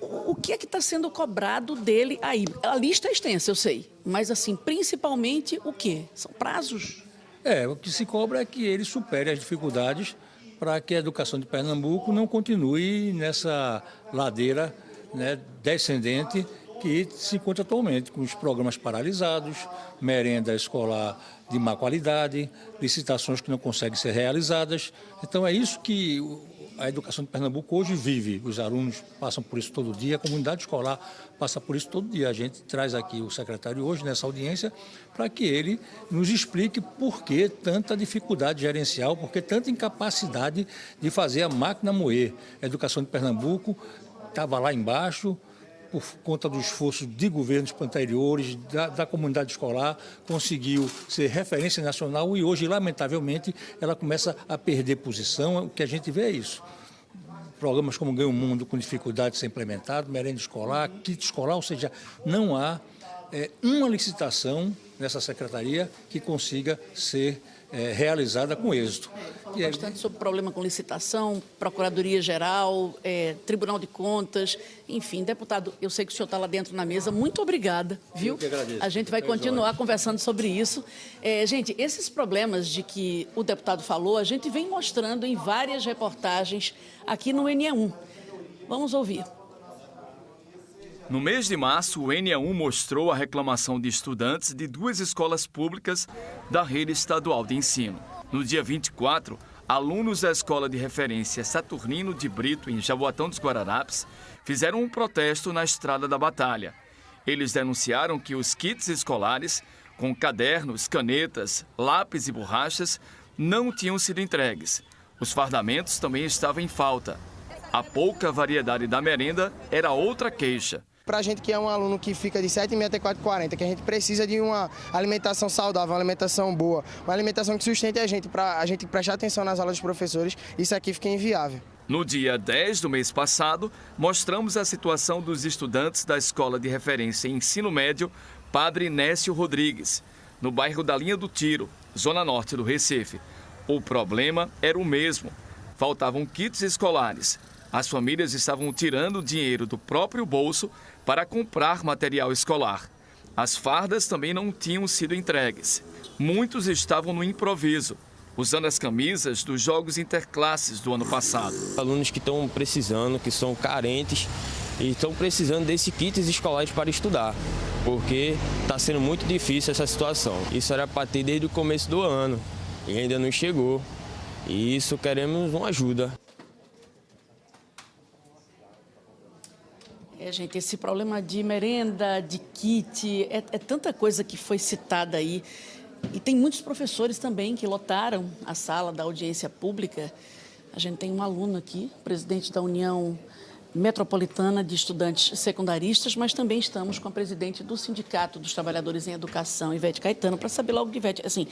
o que é que está sendo cobrado dele aí. A lista é extensa, eu sei, mas assim, principalmente o quê? São prazos? O que se cobra é que ele supere as dificuldades para que a educação de Pernambuco não continue nessa ladeira, né, descendente que se encontra atualmente, com os programas paralisados, merenda escolar de má qualidade, licitações que não conseguem ser realizadas. Então é isso que a educação de Pernambuco hoje vive. Os alunos passam por isso todo dia, a comunidade escolar passa por isso todo dia. A gente traz aqui o secretário hoje nessa audiência para que ele nos explique por que tanta dificuldade gerencial, por que tanta incapacidade de fazer a máquina moer. A educação de Pernambuco estava lá embaixo, por conta do esforço de governos anteriores, da comunidade escolar, conseguiu ser referência nacional e hoje, lamentavelmente, ela começa a perder posição. O que a gente vê é isso. Programas como Ganha o Mundo com dificuldade de ser implementado, merenda escolar, kit escolar, ou seja, não há uma licitação nessa secretaria que consiga ser realizada com êxito. Bastante sobre o problema com licitação, Procuradoria-Geral, Tribunal de Contas, enfim, deputado, eu sei que o senhor está lá dentro na mesa, muito obrigada, viu? Eu que agradeço. A gente vai continuar conversando sobre isso. Gente, esses problemas de que o deputado falou, a gente vem mostrando em várias reportagens aqui no NE1. Vamos ouvir. No mês de março, o NE1 mostrou a reclamação de estudantes de 2 escolas públicas da rede estadual de ensino. No dia 24, alunos da escola de referência Saturnino de Brito, em Jaboatão dos Guararapes, fizeram um protesto na Estrada da Batalha. Eles denunciaram que os kits escolares, com cadernos, canetas, lápis e borrachas, não tinham sido entregues. Os fardamentos também estavam em falta. A pouca variedade da merenda era outra queixa. Para a gente que é um aluno que fica de 7h30 até 4h40, que a gente precisa de uma alimentação saudável, uma alimentação boa, uma alimentação que sustente a gente, para a gente prestar atenção nas aulas dos professores, isso aqui fica inviável. No dia 10 do mês passado, mostramos a situação dos estudantes da Escola de Referência em Ensino Médio Padre Nécio Rodrigues, no bairro da Linha do Tiro, zona norte do Recife. O problema era o mesmo. Faltavam kits escolares. As famílias estavam tirando dinheiro do próprio bolso para comprar material escolar. As fardas também não tinham sido entregues. Muitos estavam no improviso, usando as camisas dos Jogos Interclasses do ano passado. Alunos que estão precisando, que são carentes e estão precisando desses kits escolares para estudar, porque está sendo muito difícil essa situação. Isso era para ter desde o começo do ano e ainda não chegou. E isso queremos uma ajuda. Gente, esse problema de merenda, de kit, é tanta coisa que foi citada aí. E tem muitos professores também que lotaram a sala da audiência pública. A gente tem um aluno aqui, presidente da União metropolitana de estudantes secundaristas, mas também estamos com a presidente do Sindicato dos Trabalhadores em Educação, Ivete Caetano, para saber logo de Ivete, assim,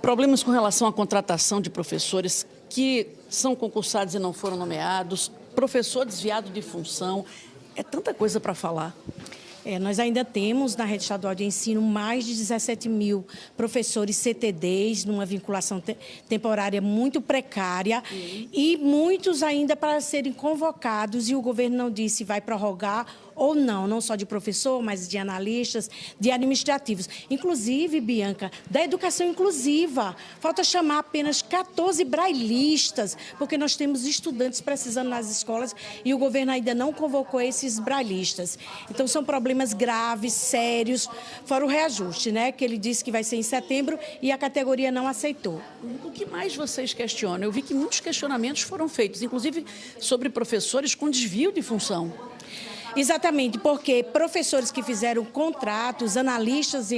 problemas com relação à contratação de professores que são concursados e não foram nomeados, professor desviado de função, é tanta coisa para falar. Nós ainda temos na rede estadual de ensino mais de 17 mil professores CTDs, numa vinculação temporária muito precária, e muitos ainda para serem convocados, e o governo não disse se vai prorrogar ou não, não só de professor, mas de analistas, de administrativos. Inclusive, Bianca, da educação inclusiva. Falta chamar apenas 14 brailistas, porque nós temos estudantes precisando nas escolas e o governo ainda não convocou esses brailistas. Então, são problemas graves, sérios, fora o reajuste, né? Que ele disse que vai ser em setembro e a categoria não aceitou. O que mais vocês questionam? Eu vi que muitos questionamentos foram feitos, inclusive sobre professores com desvio de função. Exatamente, porque professores que fizeram contratos, analistas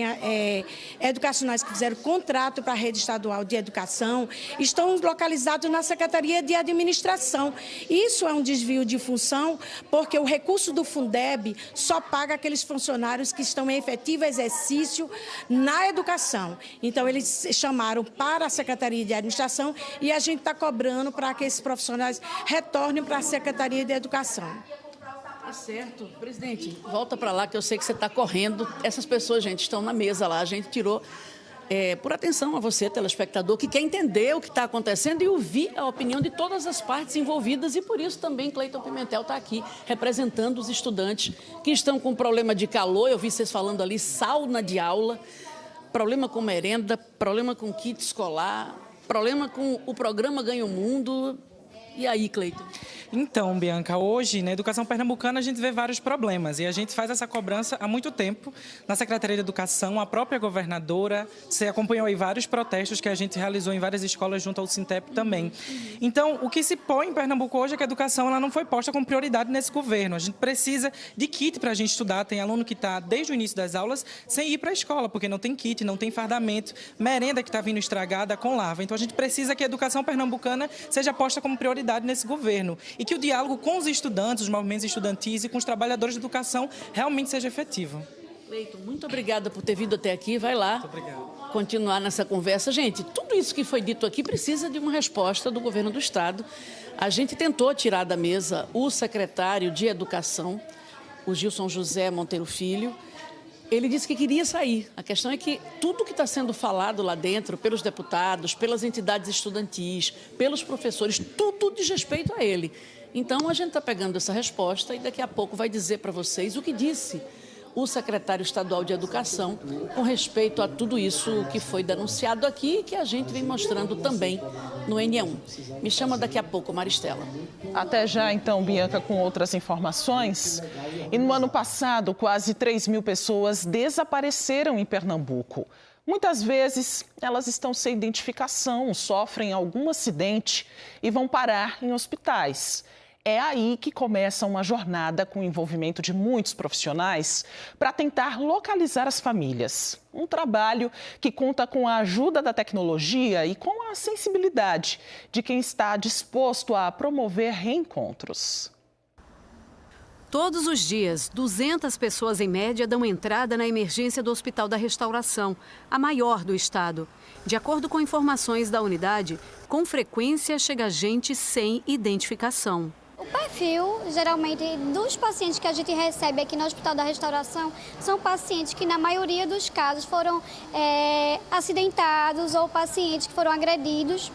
educacionais que fizeram contrato para a rede estadual de educação, estão localizados na Secretaria de Administração. Isso é um desvio de função, porque o recurso do Fundeb só paga aqueles funcionários que estão em efetivo exercício na educação. Então, eles chamaram para a Secretaria de Administração e a gente está cobrando para que esses profissionais retornem para a Secretaria de Educação. Tá certo. Presidente, volta para lá que eu sei que você está correndo. Essas pessoas, gente, estão na mesa lá. A gente tirou, por atenção a você, telespectador, que quer entender o que está acontecendo e ouvir a opinião de todas as partes envolvidas. E por isso também Cleiton Pimentel está aqui representando os estudantes que estão com problema de calor. Eu vi vocês falando ali, sauna de aula, problema com merenda, problema com kit escolar, problema com o programa Ganha o Mundo. E aí, Cleiton? Então, Bianca, hoje na educação pernambucana a gente vê vários problemas e a gente faz essa cobrança há muito tempo na Secretaria de Educação, a própria governadora, você acompanhou aí vários protestos que a gente realizou em várias escolas junto ao Sintep também. Então, o que se põe em Pernambuco hoje é que a educação ela não foi posta como prioridade nesse governo. A gente precisa de kit para a gente estudar, tem aluno que está desde o início das aulas sem ir para a escola, porque não tem kit, não tem fardamento, merenda que está vindo estragada com larva. Então, a gente precisa que a educação pernambucana seja posta como prioridade nesse governo e que o diálogo com os estudantes, os movimentos estudantis e com os trabalhadores de educação realmente seja efetivo. Cleiton, muito obrigada por ter vindo até aqui. Vai lá continuar nessa conversa. Gente, tudo isso que foi dito aqui precisa de uma resposta do governo do Estado. A gente tentou tirar da mesa o secretário de Educação, o Gilson José Monteiro Filho. Ele disse que queria sair. A questão é que tudo que está sendo falado lá dentro, pelos deputados, pelas entidades estudantis, pelos professores, tudo diz respeito a ele. Então, a gente está pegando essa resposta e daqui a pouco vai dizer para vocês o que disse o secretário estadual de Educação com respeito a tudo isso que foi denunciado aqui e que a gente vem mostrando também no NE1. Me chama daqui a pouco, Maristela. Até já, então, Bianca, com outras informações. E no ano passado, quase 3 mil pessoas desapareceram em Pernambuco. Muitas vezes, elas estão sem identificação, sofrem algum acidente e vão parar em hospitais. É aí que começa uma jornada com o envolvimento de muitos profissionais para tentar localizar as famílias. Um trabalho que conta com a ajuda da tecnologia e com a sensibilidade de quem está disposto a promover reencontros. Todos os dias, 200 pessoas em média dão entrada na emergência do Hospital da Restauração, a maior do estado. De acordo com informações da unidade, com frequência chega gente sem identificação. O perfil, geralmente, dos pacientes que a gente recebe aqui no Hospital da Restauração são pacientes que, na maioria dos casos, foram acidentados ou pacientes que foram agredidos,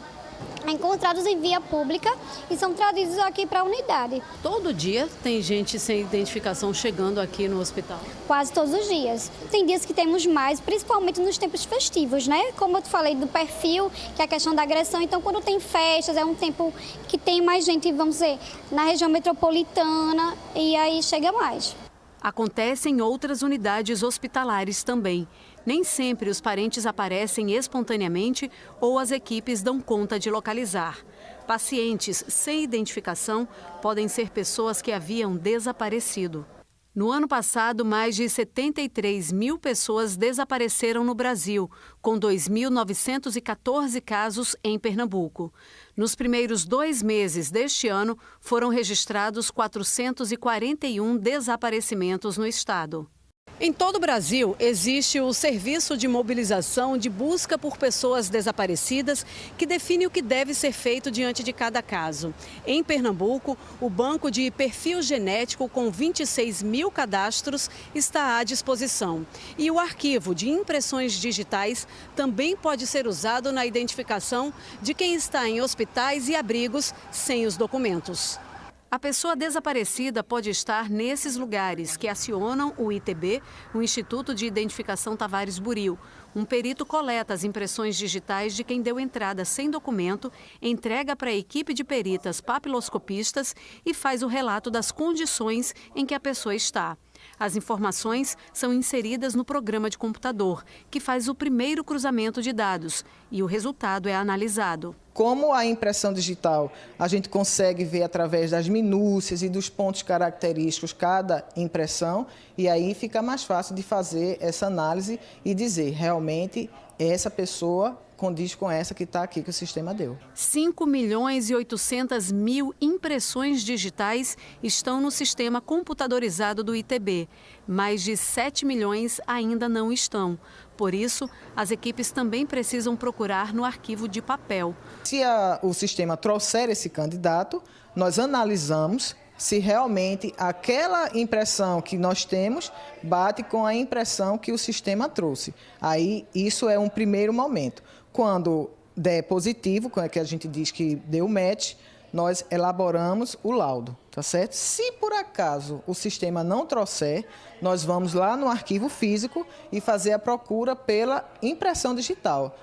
encontrados em via pública e são trazidos aqui para a unidade. Todo dia tem gente sem identificação chegando aqui no hospital? Quase todos os dias. Tem dias que temos mais, principalmente nos tempos festivos, né? Como eu te falei do perfil, que é a questão da agressão. Então, quando tem festas, é um tempo que tem mais gente, vamos dizer, na região metropolitana e aí chega mais. Acontece em outras unidades hospitalares também. Nem sempre os parentes aparecem espontaneamente ou as equipes dão conta de localizar. Pacientes sem identificação podem ser pessoas que haviam desaparecido. No ano passado, mais de 73 mil pessoas desapareceram no Brasil, com 2.914 casos em Pernambuco. Nos primeiros 2 meses deste ano, foram registrados 441 desaparecimentos no estado. Em todo o Brasil, existe o Serviço de Mobilização de Busca por Pessoas Desaparecidas, que define o que deve ser feito diante de cada caso. Em Pernambuco, o banco de perfil genético com 26 mil cadastros está à disposição. E o arquivo de impressões digitais também pode ser usado na identificação de quem está em hospitais e abrigos sem os documentos. A pessoa desaparecida pode estar nesses lugares que acionam o ITB, o Instituto de Identificação Tavares Buril. Um perito coleta as impressões digitais de quem deu entrada sem documento, entrega para a equipe de peritas papiloscopistas e faz o relato das condições em que a pessoa está. As informações são inseridas no programa de computador, que faz o primeiro cruzamento de dados, e o resultado é analisado. Como a impressão digital, a gente consegue ver através das minúcias e dos pontos característicos cada impressão, e aí fica mais fácil de fazer essa análise e dizer, realmente, essa pessoa condiz com essa que está aqui que o sistema deu. 5.800.000 impressões digitais estão no sistema computadorizado do ITB. Mais de 7 milhões ainda não estão. Por isso, as equipes também precisam procurar no arquivo de papel. Se o sistema trouxer esse candidato, nós analisamos se realmente aquela impressão que nós temos bate com a impressão que o sistema trouxe. Aí, isso é um primeiro momento. Quando der positivo, que a gente diz que deu match, nós elaboramos o laudo, tá certo? Se por acaso o sistema não trouxer, nós vamos lá no arquivo físico e fazer a procura pela impressão digital.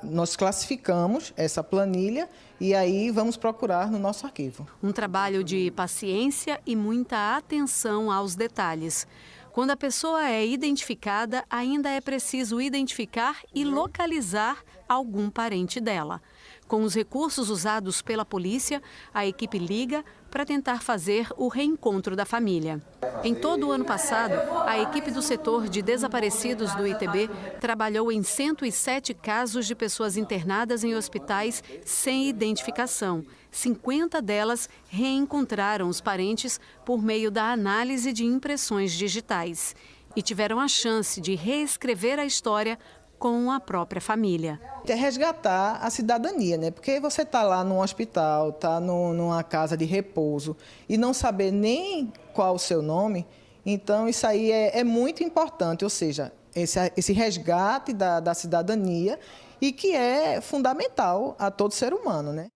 Nós classificamos essa planilha e aí vamos procurar no nosso arquivo. Um trabalho de paciência e muita atenção aos detalhes. Quando a pessoa é identificada, ainda é preciso identificar e localizar algum parente dela. Com os recursos usados pela polícia, a equipe liga para tentar fazer o reencontro da família. Em todo o ano passado, a equipe do setor de desaparecidos do ITB trabalhou em 107 casos de pessoas internadas em hospitais sem identificação. 50 delas reencontraram os parentes por meio da análise de impressões digitais e tiveram a chance de reescrever a história com a própria família. É resgatar a cidadania, né? Porque você está lá num hospital, está numa casa de repouso e não saber nem qual o seu nome, então isso aí é muito importante, ou seja, esse resgate da cidadania e que é fundamental a todo ser humano, né?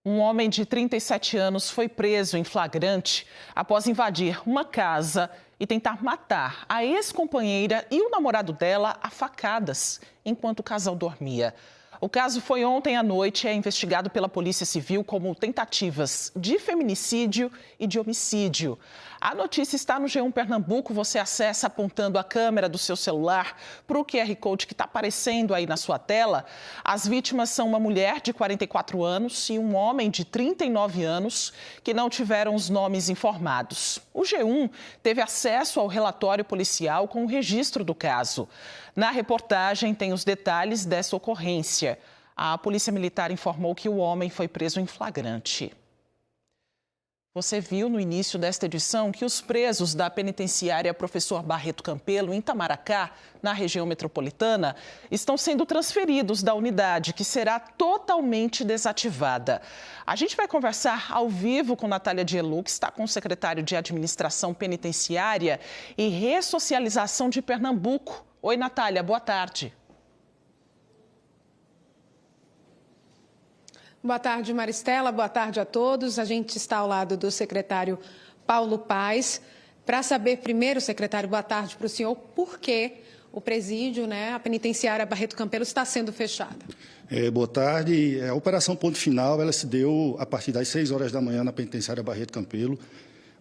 Um homem de 37 anos foi preso em flagrante após invadir uma casa e tentar matar a ex-companheira e o namorado dela a facadas enquanto o casal dormia. O caso foi ontem à noite e é investigado pela Polícia Civil como tentativas de feminicídio e de homicídio. A notícia está no G1 Pernambuco, você acessa apontando a câmera do seu celular para o QR Code que está aparecendo aí na sua tela. As vítimas são uma mulher de 44 anos e um homem de 39 anos que não tiveram os nomes informados. O G1 teve acesso ao relatório policial com o registro do caso. Na reportagem tem os detalhes dessa ocorrência. A Polícia Militar informou que o homem foi preso em flagrante. Você viu no início desta edição que os presos da penitenciária Professor Barreto Campelo, em Itamaracá, na região metropolitana, estão sendo transferidos da unidade, que será totalmente desativada. A gente vai conversar ao vivo com Natália Dielu, que está com o secretário de Administração Penitenciária e Ressocialização de Pernambuco. Oi, Natália, boa tarde. Boa tarde, Maristela. Boa tarde a todos. A gente está ao lado do secretário Paulo Paes. Para saber primeiro, secretário, boa tarde para o senhor, por que o presídio, a penitenciária Barreto Campelo está sendo fechada? Boa tarde. A Operação Ponto Final ela se deu a partir das 6 horas da manhã na penitenciária Barreto Campelo.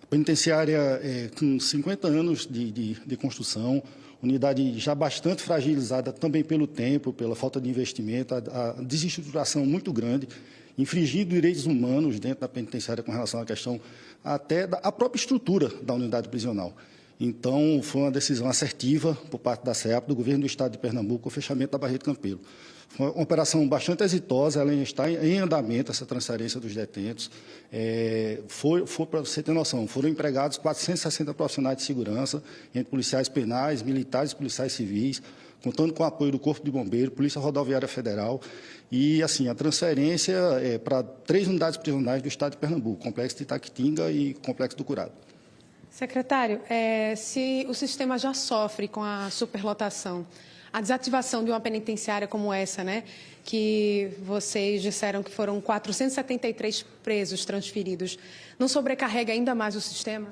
A penitenciária com 50 anos de construção, unidade já bastante fragilizada também pelo tempo, pela falta de investimento, a desestruturação muito grande. infringindo direitos humanos dentro da penitenciária com relação à questão até da própria estrutura da unidade prisional. Então, foi uma decisão assertiva por parte da CEAP, do Governo do Estado de Pernambuco, o fechamento da Barreto Campelo. Foi uma operação bastante exitosa, ela está em andamento, essa transferência dos detentos. Para você ter noção, foram empregados 460 profissionais de segurança, entre policiais penais, militares e policiais civis, contando com o apoio do Corpo de Bombeiros, Polícia Rodoviária Federal. E, assim, a transferência é para 3 unidades prisionais do Estado de Pernambuco, Complexo de Itaquitinga e Complexo do Curado. Secretário, se o sistema já sofre com a superlotação, a desativação de uma penitenciária como essa, né, que vocês disseram que foram 473 presos transferidos, não sobrecarrega ainda mais o sistema?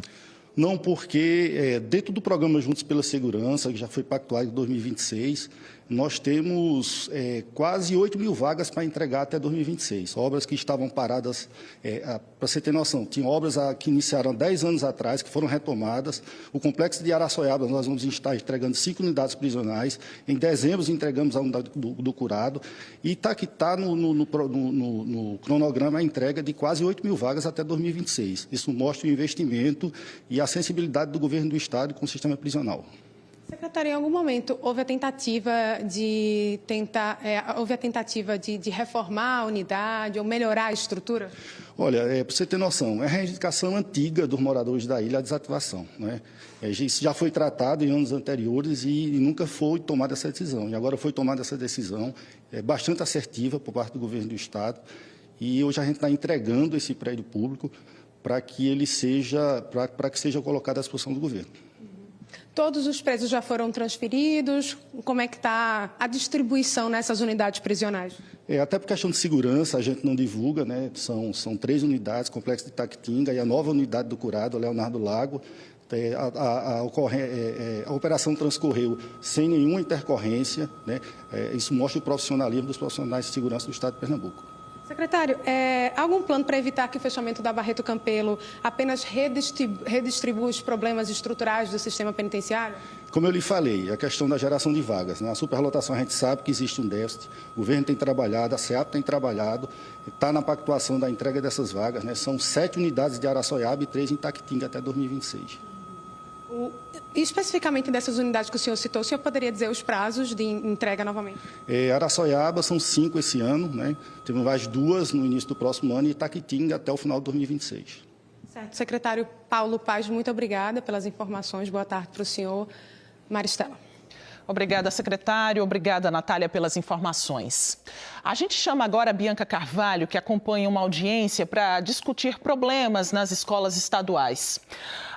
Não, porque dentro do programa Juntos pela Segurança, que já foi pactuado em 2026, nós temos quase 8 mil vagas para entregar até 2026. Obras que estavam paradas, para você ter noção, tinha obras que iniciaram há 10 anos atrás, que foram retomadas. O complexo de Araçoiaba, nós vamos estar entregando 5 unidades prisionais. Em dezembro, entregamos a unidade do Curado. E está no cronograma a entrega de quase 8 mil vagas até 2026. Isso mostra o investimento e a sensibilidade do governo do Estado com o sistema prisional. Secretário, em algum momento houve a tentativa de reformar a unidade ou melhorar a estrutura? Olha, para você ter noção, é a reivindicação antiga dos moradores da ilha a desativação, né? Isso já foi tratado em anos anteriores e nunca foi tomada essa decisão. E agora foi tomada essa decisão, bastante assertiva por parte do governo do Estado. E hoje a gente está entregando esse prédio público para que ele seja colocado à disposição do governo. Todos os presos já foram transferidos? Como é que está a distribuição nessas unidades prisionais? Até por questão de segurança, a gente não divulga, né? São 3 unidades, Complexo de Itaquitinga e a nova unidade do Curado, Leonardo Lago. A operação transcorreu sem nenhuma intercorrência, né? Isso mostra o profissionalismo dos profissionais de segurança do Estado de Pernambuco. Secretário, há algum plano para evitar que o fechamento da Barreto Campelo apenas redistribua os problemas estruturais do sistema penitenciário? Como eu lhe falei, a questão da geração de vagas, né? A superlotação, a gente sabe que existe um déficit, o governo tem trabalhado, a CEAP tem trabalhado, está na pactuação da entrega dessas vagas, né? São 7 unidades de Araçoiaba e 3 em Itaquitinga até 2026. Especificamente dessas unidades que o senhor poderia dizer os prazos de entrega novamente? Araçoiaba são 5 esse ano, né? Temos mais 2 no início do próximo ano e Itaquitinga até o final de 2026. Certo. Secretário Paulo Paz, muito obrigada pelas informações. Boa tarde para o senhor. Maristela. Obrigada, secretário. Obrigada, Natália, pelas informações. A gente chama agora a Bianca Carvalho, que acompanha uma audiência para discutir problemas nas escolas estaduais.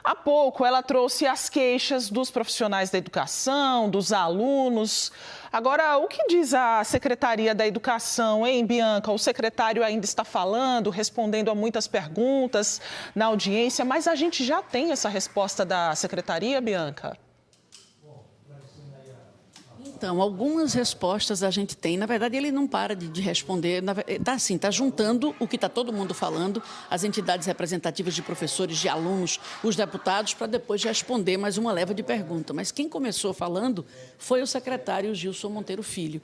Há pouco, ela trouxe as queixas dos profissionais da educação, dos alunos. Agora, o que diz a Secretaria da Educação, hein, Bianca? O secretário ainda está falando, respondendo a muitas perguntas na audiência, mas a gente já tem essa resposta da Secretaria, Bianca? Então, algumas respostas a gente tem. Na verdade, ele não para de responder. Está juntando o que está todo mundo falando, as entidades representativas de professores, de alunos, os deputados, para depois responder mais uma leva de perguntas. Mas quem começou falando foi o secretário Gilson Monteiro Filho.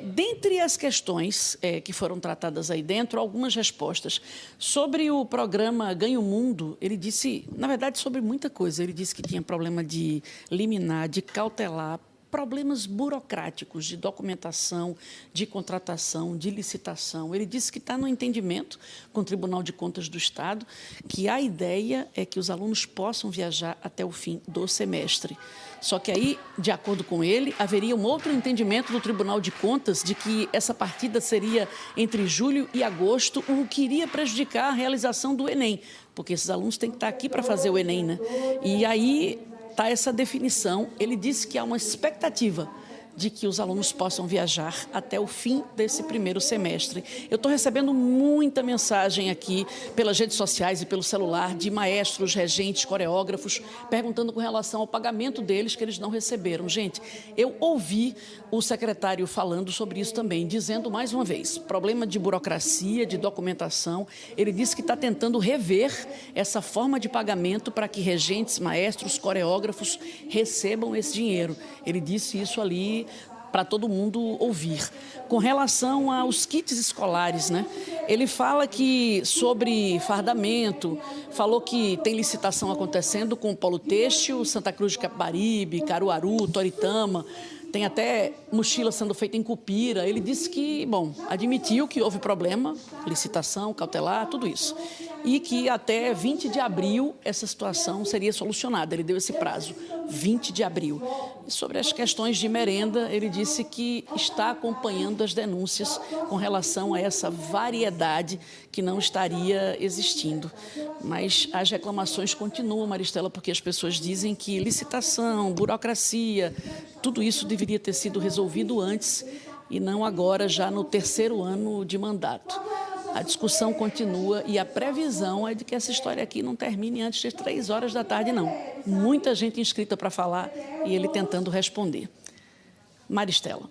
Dentre as questões que foram tratadas aí dentro, algumas respostas. Sobre o programa Ganha o Mundo, ele disse, na verdade, sobre muita coisa. Ele disse que tinha problema de liminar, de cautelar, problemas burocráticos de documentação, de contratação, de licitação. Ele disse que está no entendimento com o Tribunal de Contas do Estado, que a ideia é que os alunos possam viajar até o fim do semestre. Só que aí, de acordo com ele, haveria um outro entendimento do Tribunal de Contas de que essa partida seria entre julho e agosto, o que iria prejudicar a realização do Enem, porque esses alunos têm que estar aqui para fazer o Enem, né? E aí está essa definição. Ele disse que há uma expectativa de que os alunos possam viajar até o fim desse primeiro semestre. Eu estou recebendo muita mensagem aqui pelas redes sociais e pelo celular de maestros, regentes, coreógrafos, perguntando com relação ao pagamento deles que eles não receberam. Gente, eu ouvi o secretário falando sobre isso também, dizendo mais uma vez, problema de burocracia, de documentação. Ele disse que está tentando rever essa forma de pagamento para que regentes, maestros, coreógrafos recebam esse dinheiro. Ele disse isso ali para todo mundo ouvir. Com relação aos kits escolares, né? Ele fala que sobre fardamento, falou que tem licitação acontecendo com o Polo Têxtil, Santa Cruz de Capibaribe, Caruaru, Toritama, tem até mochila sendo feita em Cupira. Ele disse que, admitiu que houve problema, licitação, cautelar, tudo isso. E que até 20 de abril essa situação seria solucionada. Ele deu esse prazo, 20 de abril. E sobre as questões de merenda, ele disse que está acompanhando as denúncias com relação a essa variedade que não estaria existindo. Mas as reclamações continuam, Maristela, porque as pessoas dizem que licitação, burocracia, tudo isso deveria ter sido resolvido antes e não agora, já no 3º ano de mandato. A discussão continua e a previsão é de que essa história aqui não termine antes das 3 horas da tarde, não. Muita gente inscrita para falar e ele tentando responder. Maristela.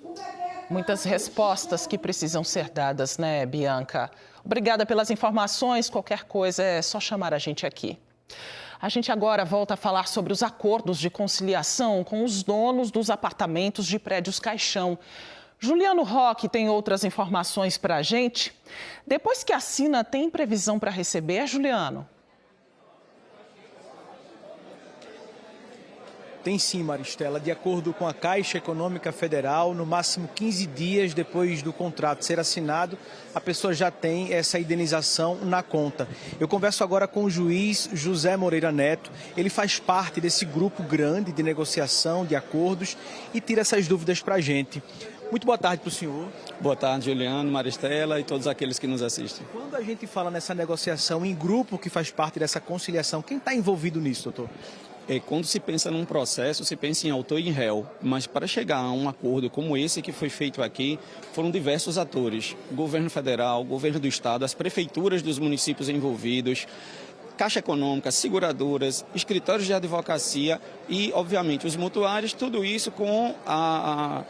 Muitas respostas que precisam ser dadas, né, Bianca? Obrigada pelas informações. Qualquer coisa é só chamar a gente aqui. A gente agora volta a falar sobre os acordos de conciliação com os donos dos apartamentos de prédios caixão. Juliano Roque tem outras informações para a gente. Depois que assina, tem previsão para receber, Juliano? Tem sim, Maristela. De acordo com a Caixa Econômica Federal, no máximo 15 dias depois do contrato ser assinado, a pessoa já tem essa indenização na conta. Eu converso agora com o juiz José Moreira Neto. Ele faz parte desse grupo grande de negociação, de acordos, e tira essas dúvidas para a gente. Muito boa tarde para o senhor. Boa tarde, Juliano, Maristela e todos aqueles que nos assistem. Quando a gente fala nessa negociação em grupo que faz parte dessa conciliação, quem está envolvido nisso, doutor? Quando se pensa num processo, se pensa em autor e em réu, mas para chegar a um acordo como esse que foi feito aqui, foram diversos atores, governo federal, governo do estado, as prefeituras dos municípios envolvidos, Caixa Econômica, seguradoras, escritórios de advocacia e, obviamente, os mutuários, tudo isso com a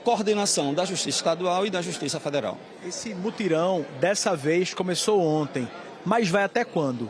coordenação da Justiça Estadual e da Justiça Federal. Esse mutirão, dessa vez, começou ontem, mas vai até quando?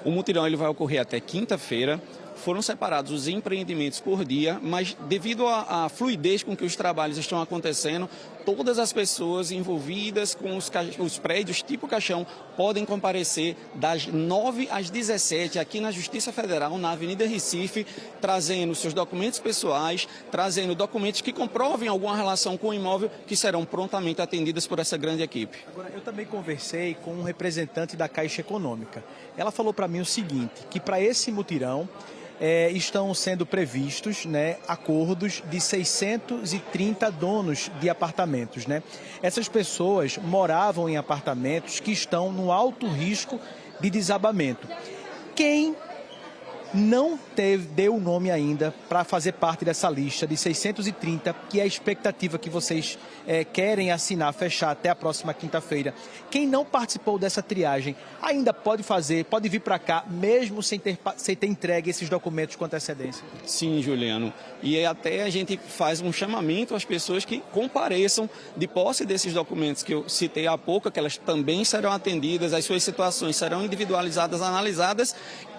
O mutirão ele vai ocorrer até quinta-feira. Foram separados os empreendimentos por dia, mas devido à fluidez com que os trabalhos estão acontecendo, todas as pessoas envolvidas com os prédios tipo caixão podem comparecer das 9 às 17 aqui na Justiça Federal, na Avenida Recife, trazendo seus documentos pessoais, trazendo documentos que comprovem alguma relação com o imóvel, que serão prontamente atendidas por essa grande equipe. Agora, eu também conversei com um representante da Caixa Econômica. Ela falou para mim o seguinte, que para esse mutirão, estão sendo previstos, acordos de 630 donos de apartamentos. Essas pessoas moravam em apartamentos que estão no alto risco de desabamento. Quem não deu o nome ainda para fazer parte dessa lista de 630, que é a expectativa que vocês querem assinar, fechar até a próxima quinta-feira. Quem não participou dessa triagem ainda pode vir para cá, mesmo sem ter entregue esses documentos com antecedência? Sim, Juliano. E até a gente faz um chamamento às pessoas que compareçam de posse desses documentos que eu citei há pouco, que elas também serão atendidas, as suas situações serão individualizadas, analisadas,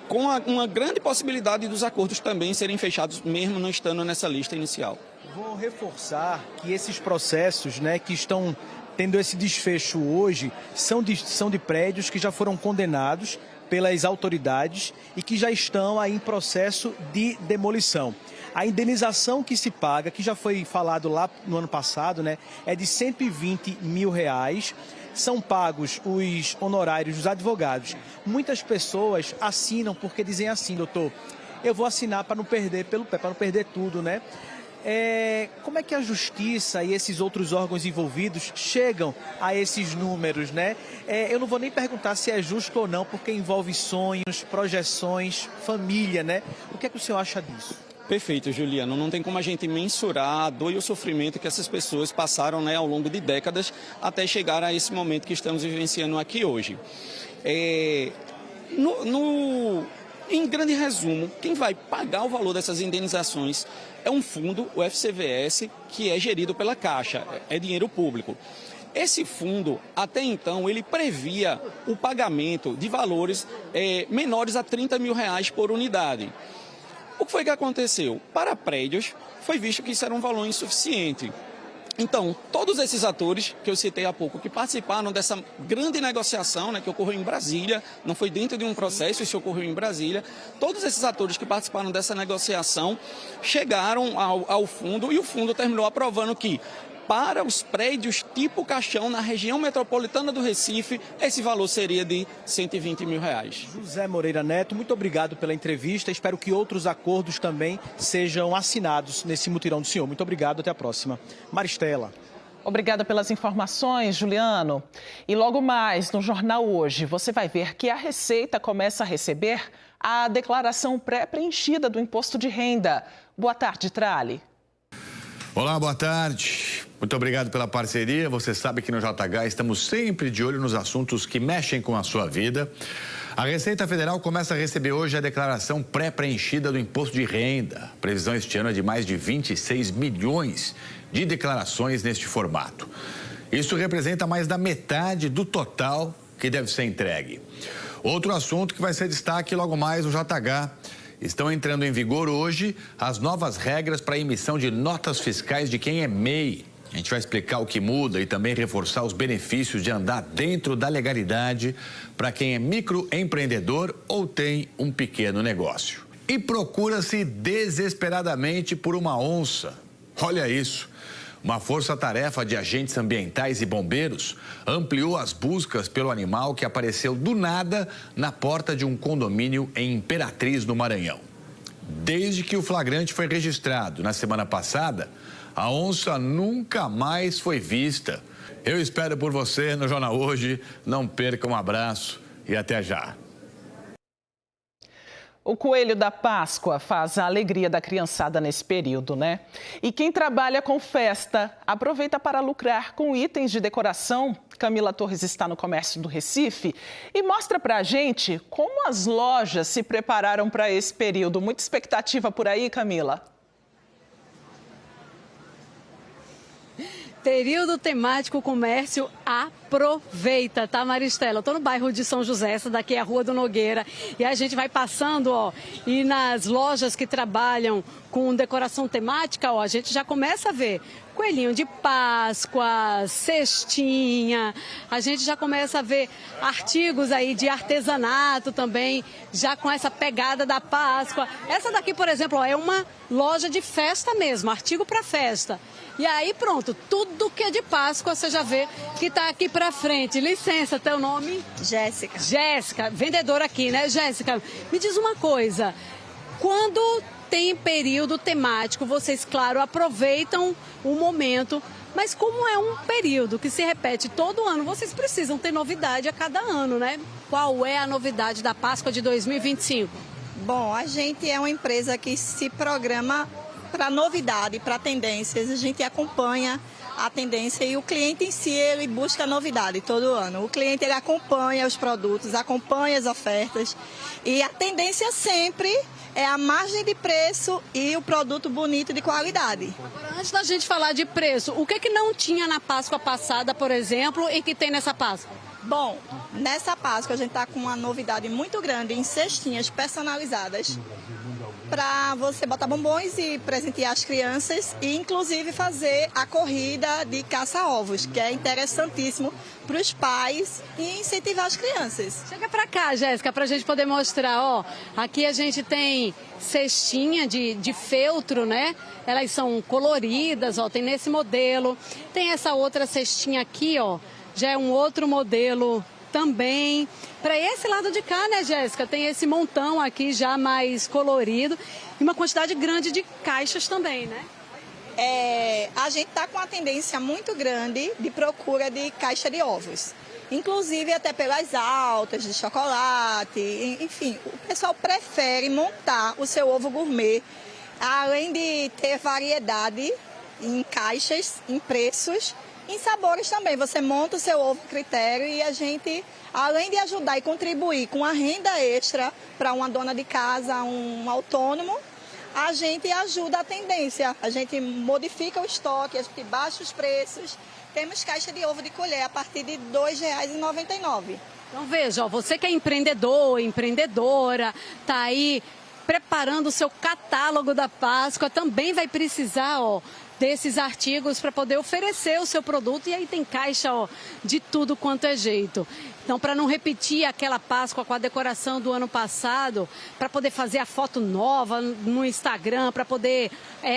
com uma grande possibilidade dos acordos também serem fechados, mesmo não estando nessa lista inicial. Vou reforçar que esses processos, que estão tendo esse desfecho hoje, são de prédios que já foram condenados pelas autoridades e que já estão aí em processo de demolição. A indenização que se paga, que já foi falado lá no ano passado, é de R$120 mil. São pagos os honorários dos advogados. Muitas pessoas assinam porque dizem assim, doutor, eu vou assinar para não perder pelo pé, para não perder tudo, Como é que a justiça e esses outros órgãos envolvidos chegam a esses números, Eu não vou nem perguntar se é justo ou não, porque envolve sonhos, projeções, família, O que é que o senhor acha disso? Perfeito, Juliano. Não tem como a gente mensurar a dor e o sofrimento que essas pessoas passaram ao longo de décadas até chegar a esse momento que estamos vivenciando aqui hoje. Em grande resumo, quem vai pagar o valor dessas indenizações é um fundo, o FCVS, que é gerido pela Caixa, é dinheiro público. Esse fundo, até então, ele previa o pagamento de valores menores a R$30 mil por unidade. O que foi que aconteceu? Para prédios, foi visto que isso era um valor insuficiente. Então, todos esses atores que eu citei há pouco, que participaram dessa grande negociação, né, que ocorreu em Brasília, não foi dentro de um processo, isso ocorreu em Brasília, todos esses atores que participaram dessa negociação chegaram ao fundo e o fundo terminou aprovando que, para os prédios tipo caixão na região metropolitana do Recife, esse valor seria de R$120 mil. José Moreira Neto, muito obrigado pela entrevista. Espero que outros acordos também sejam assinados nesse mutirão do senhor. Muito obrigado, até a próxima. Maristela. Obrigada pelas informações, Juliano. E logo mais, no Jornal Hoje, você vai ver que a Receita começa a receber a declaração pré-preenchida do Imposto de Renda. Boa tarde, Trali. Olá, boa tarde. Muito obrigado pela parceria. Você sabe que no JH estamos sempre de olho nos assuntos que mexem com a sua vida. A Receita Federal começa a receber hoje a declaração pré-preenchida do Imposto de Renda. A previsão este ano é de mais de 26 milhões de declarações neste formato. Isso representa mais da metade do total que deve ser entregue. Outro assunto que vai ser destaque logo mais no JH. Estão entrando em vigor hoje as novas regras para a emissão de notas fiscais de quem é MEI. A gente vai explicar o que muda e também reforçar os benefícios de andar dentro da legalidade para quem é microempreendedor ou tem um pequeno negócio. E procura-se desesperadamente por uma onça. Olha isso. Uma força-tarefa de agentes ambientais e bombeiros ampliou as buscas pelo animal que apareceu do nada na porta de um condomínio em Imperatriz, no Maranhão. Desde que o flagrante foi registrado na semana passada, a onça nunca mais foi vista. Eu espero por você no Jornal Hoje. Não perca, um abraço e até já. O Coelho da Páscoa faz a alegria da criançada nesse período, né? E quem trabalha com festa aproveita para lucrar com itens de decoração. Camila Torres está no comércio do Recife e mostra pra gente como as lojas se prepararam para esse período. Muita expectativa por aí, Camila? Período temático, comércio, aproveita, tá, Maristela? Eu tô no bairro de São José, essa daqui é a Rua do Nogueira, e a gente vai passando, ó, e nas lojas que trabalham com decoração temática, ó, a gente já começa a ver coelhinho de Páscoa, cestinha, a gente já começa a ver artigos aí de artesanato também, já com essa pegada da Páscoa. Essa daqui, por exemplo, ó, é uma loja de festa mesmo, artigo para festa. E aí pronto, tudo que é de Páscoa você já vê que está aqui para frente. Licença, teu nome? Jéssica. Jéssica, vendedora aqui, né, Jéssica? Me diz uma coisa, quando tem período temático, vocês, claro, aproveitam o momento, mas como é um período que se repete todo ano, vocês precisam ter novidade a cada ano, né? Qual é a novidade da Páscoa de 2025? Bom, a gente é uma empresa que se programa para novidade, para tendências. A gente acompanha a tendência e o cliente em si, ele busca novidade todo ano. O cliente, ele acompanha os produtos, acompanha as ofertas e a tendência sempre é a margem de preço e o produto bonito de qualidade. Agora, antes da gente falar de preço, o que não tinha na Páscoa passada, por exemplo, e que tem nessa Páscoa? Bom, nessa Páscoa a gente está com uma novidade muito grande em cestinhas personalizadas para você botar bombons e presentear as crianças e inclusive fazer a corrida de caça-ovos, que é interessantíssimo para os pais e incentivar as crianças. Chega para cá, Jéssica, para a gente poder mostrar, ó, aqui a gente tem cestinha de feltro, né? Elas são coloridas, ó, tem nesse modelo, tem essa outra cestinha aqui, ó, já é um outro modelo também. Para esse lado de cá, né, Jéssica, tem esse montão aqui já mais colorido e uma quantidade grande de caixas também, né? A gente está com uma tendência muito grande de procura de caixa de ovos. Inclusive até pelas altas, de chocolate, enfim, o pessoal prefere montar o seu ovo gourmet, além de ter variedade em caixas, em preços, em sabores também. Você monta o seu ovo a critério e a gente, além de ajudar e contribuir com a renda extra para uma dona de casa, um autônomo, a gente ajuda a tendência. A gente modifica o estoque, a gente baixa os preços. Temos caixa de ovo de colher a partir de R$ 2,99. Então veja, ó, você que é empreendedor, empreendedora, está aí preparando o seu catálogo da Páscoa, também vai precisar, ó, desses artigos para poder oferecer o seu produto. E aí tem caixa, ó, de tudo quanto é jeito. Então, para não repetir aquela Páscoa com a decoração do ano passado, para poder fazer a foto nova no Instagram, para poder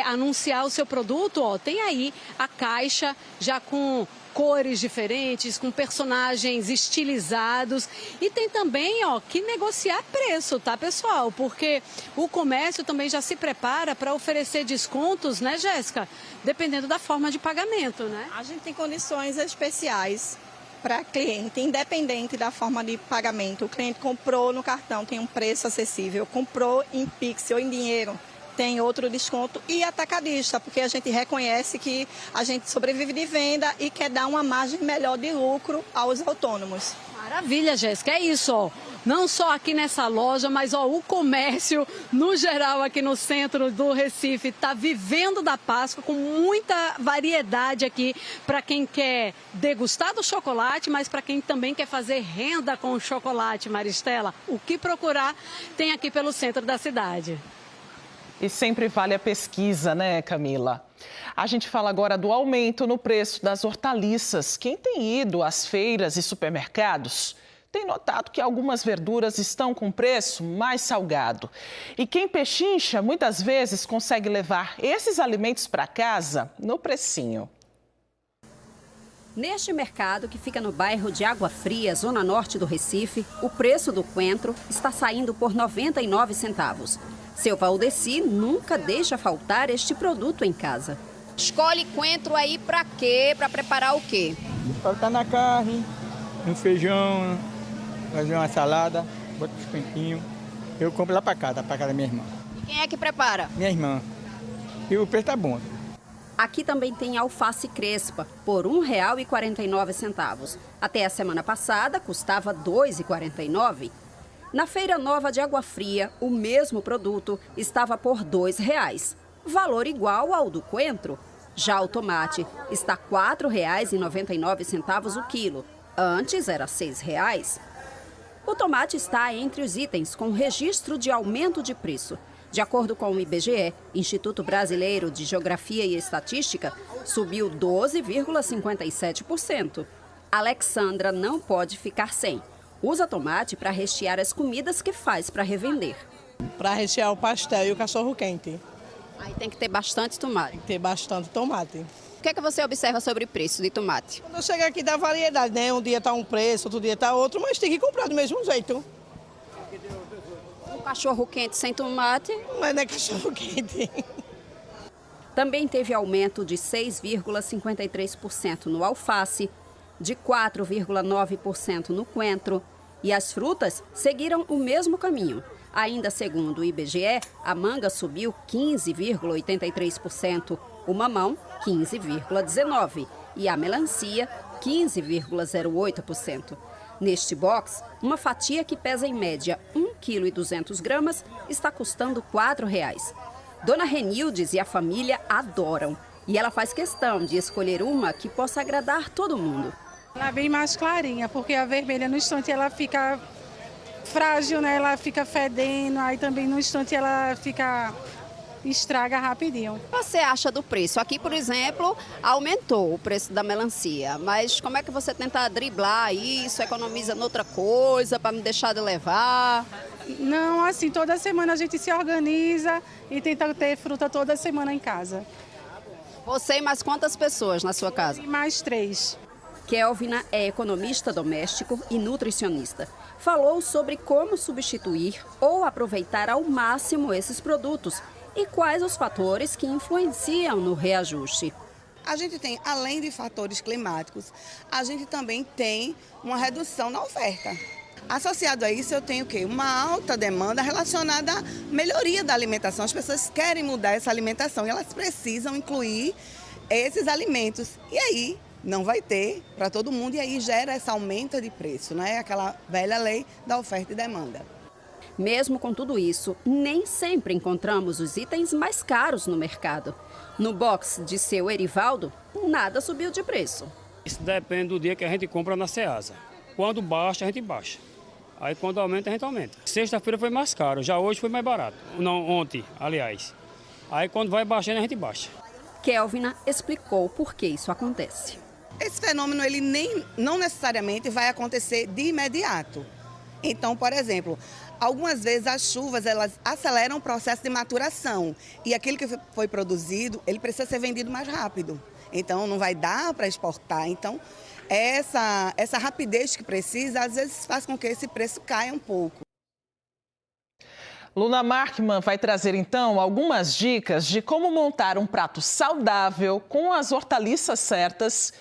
anunciar o seu produto, ó, tem aí a caixa já com cores diferentes, com personagens estilizados. E tem também, ó, que negociar preço, tá, pessoal? Porque o comércio também já se prepara para oferecer descontos, né, Jéssica? Dependendo da forma de pagamento, né? A gente tem condições especiais para cliente, independente da forma de pagamento. O cliente comprou no cartão, tem um preço acessível. Comprou em Pix ou em dinheiro, tem outro desconto. E atacadista, porque a gente reconhece que a gente sobrevive de venda e quer dar uma margem melhor de lucro aos autônomos. Maravilha, Jéssica. É isso, ó. Não só aqui nessa loja, mas ó, o comércio, no geral, aqui no centro do Recife, está vivendo da Páscoa com muita variedade aqui para quem quer degustar do chocolate, mas para quem também quer fazer renda com o chocolate, Maristela. O que procurar tem aqui pelo centro da cidade. E sempre vale a pesquisa, né, Camila? A gente fala agora do aumento no preço das hortaliças. Quem tem ido às feiras e supermercados tem notado que algumas verduras estão com preço mais salgado. E quem pechincha, muitas vezes, consegue levar esses alimentos para casa no precinho. Neste mercado, que fica no bairro de Água Fria, zona norte do Recife, o preço do coentro está saindo por 99 centavos. Seu Valdeci nunca deixa faltar este produto em casa. Escolhe coentro aí para quê? Para preparar o quê? Para botar na carne, no feijão, fazer uma salada, bota os coentrinhos. Eu compro lá para casa da minha irmã. E quem é que prepara? Minha irmã. E o preço tá bom. Aqui também tem alface crespa, por R$ 1,49. Até a semana passada, custava R$ 2,49. Na Feira Nova de Água Fria, o mesmo produto estava por R$ 2,00, valor igual ao do coentro. Já o tomate está R$ 4,99 o quilo, antes era R$ 6,00. O tomate está entre os itens com registro de aumento de preço. De acordo com o IBGE, Instituto Brasileiro de Geografia e Estatística, subiu 12,57%. Alexandra não pode ficar sem. Usa tomate para rechear as comidas que faz para revender. Para rechear o pastel e o cachorro-quente. Aí tem que ter bastante tomate. Tem que ter bastante tomate. O que é que você observa sobre o preço de tomate? Quando eu chego aqui dá variedade, né? Um dia está um preço, outro dia está outro, mas tem que comprar do mesmo jeito. Um cachorro-quente sem tomate? Mas não é cachorro-quente. Também teve aumento de 6,53% no alface, de 4,9% no coentro, e as frutas seguiram o mesmo caminho. Ainda segundo o IBGE, a manga subiu 15,83%, o mamão 15,19% e a melancia 15,08%. Neste box, uma fatia que pesa em média 1,2 kg está custando R$ 4,00. Dona Renildes e a família adoram e ela faz questão de escolher uma que possa agradar todo mundo. Ela é bem mais clarinha, porque a vermelha no instante ela fica frágil, né? Ela fica fedendo, aí também no instante ela estraga rapidinho. O que você acha do preço? Aqui, por exemplo, aumentou o preço da melancia, mas como é que você tenta driblar isso, economiza noutra coisa para não deixar de levar? Não, assim, toda semana a gente se organiza e tenta ter fruta toda semana em casa. Você e mais quantas pessoas na sua casa? E mais 3. Kelvina é economista doméstico e nutricionista. Falou sobre como substituir ou aproveitar ao máximo esses produtos e quais os fatores que influenciam no reajuste. A gente tem, além de fatores climáticos, a gente também tem uma redução na oferta. Associado a isso, eu tenho o quê? Uma alta demanda relacionada à melhoria da alimentação. As pessoas querem mudar essa alimentação e elas precisam incluir esses alimentos. E aí não vai ter para todo mundo e aí gera essa aumenta de preço, né? Aquela velha lei da oferta e demanda. Mesmo com tudo isso, nem sempre encontramos os itens mais caros no mercado. No box de seu Erivaldo, nada subiu de preço. Isso depende do dia que a gente compra na Ceasa. Quando baixa, a gente baixa. Aí quando aumenta, a gente aumenta. Sexta-feira foi mais caro, já hoje foi mais barato. Não, ontem, aliás. Aí quando vai baixando, a gente baixa. Kelvina explicou por que isso acontece. Esse fenômeno ele não necessariamente vai acontecer de imediato. Então, por exemplo, algumas vezes as chuvas elas aceleram o processo de maturação e aquilo que foi produzido ele precisa ser vendido mais rápido. Então, não vai dar para exportar. Então, essa rapidez que precisa, às vezes faz com que esse preço caia um pouco. Luna Markman vai trazer, então, algumas dicas de como montar um prato saudável com as hortaliças certas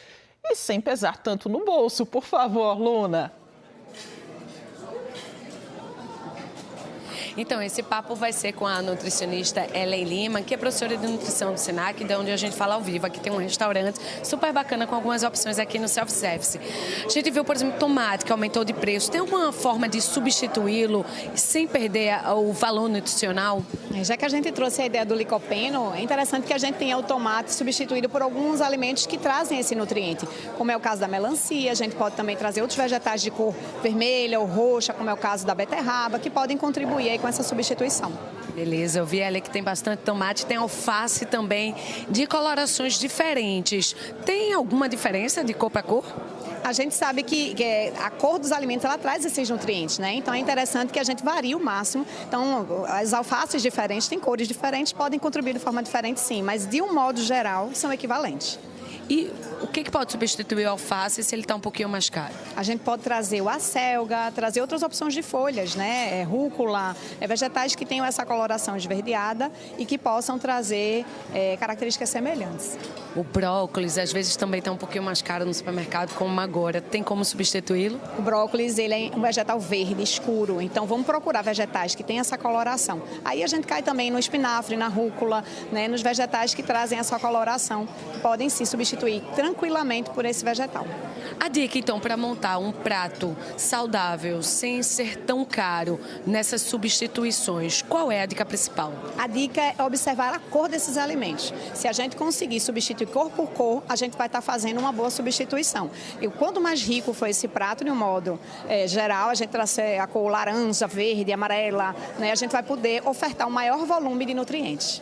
e sem pesar tanto no bolso. Por favor, Luna. Então, esse papo vai ser com a nutricionista Ellen Lima, que é professora de nutrição do SENAC, de onde a gente fala ao vivo. Aqui tem um restaurante super bacana com algumas opções aqui no self-service. A gente viu, por exemplo, tomate que aumentou de preço. Tem alguma forma de substituí-lo sem perder o valor nutricional? Já que a gente trouxe a ideia do licopeno, é interessante que a gente tenha o tomate substituído por alguns alimentos que trazem esse nutriente, como é o caso da melancia. A gente pode também trazer outros vegetais de cor vermelha ou roxa, como é o caso da beterraba, que podem contribuir aí com essa substituição. Beleza, eu vi ali que tem bastante tomate, tem alface também, de colorações diferentes. Tem alguma diferença de cor para cor? A gente sabe que a cor dos alimentos ela traz esses nutrientes, né? Então é interessante que a gente varie o máximo. Então as alfaces diferentes têm cores diferentes, podem contribuir de forma diferente sim, mas de um modo geral são equivalentes. E o que pode substituir o alface se ele está um pouquinho mais caro? A gente pode trazer o acelga, trazer outras opções de folhas, né? Rúcula, vegetais que tenham essa coloração esverdeada e que possam trazer características semelhantes. O brócolis, às vezes, também está um pouquinho mais caro no supermercado, como agora. Tem como substituí-lo? O brócolis, ele é um vegetal verde, escuro. Então, vamos procurar vegetais que têm essa coloração. Aí a gente cai também no espinafre, na rúcula, né? Nos vegetais que trazem essa coloração. Podem se substituir tranquilamente por esse vegetal. A dica, então, para montar um prato saudável, sem ser tão caro, nessas substituições, qual é a dica principal? A dica é observar a cor desses alimentos. Se a gente conseguir substituir cor por cor, a gente vai estar fazendo uma boa substituição. E quanto mais rico for esse prato, de um modo geral, a gente trazer a cor laranja, verde, amarela, né, a gente vai poder ofertar um maior volume de nutrientes.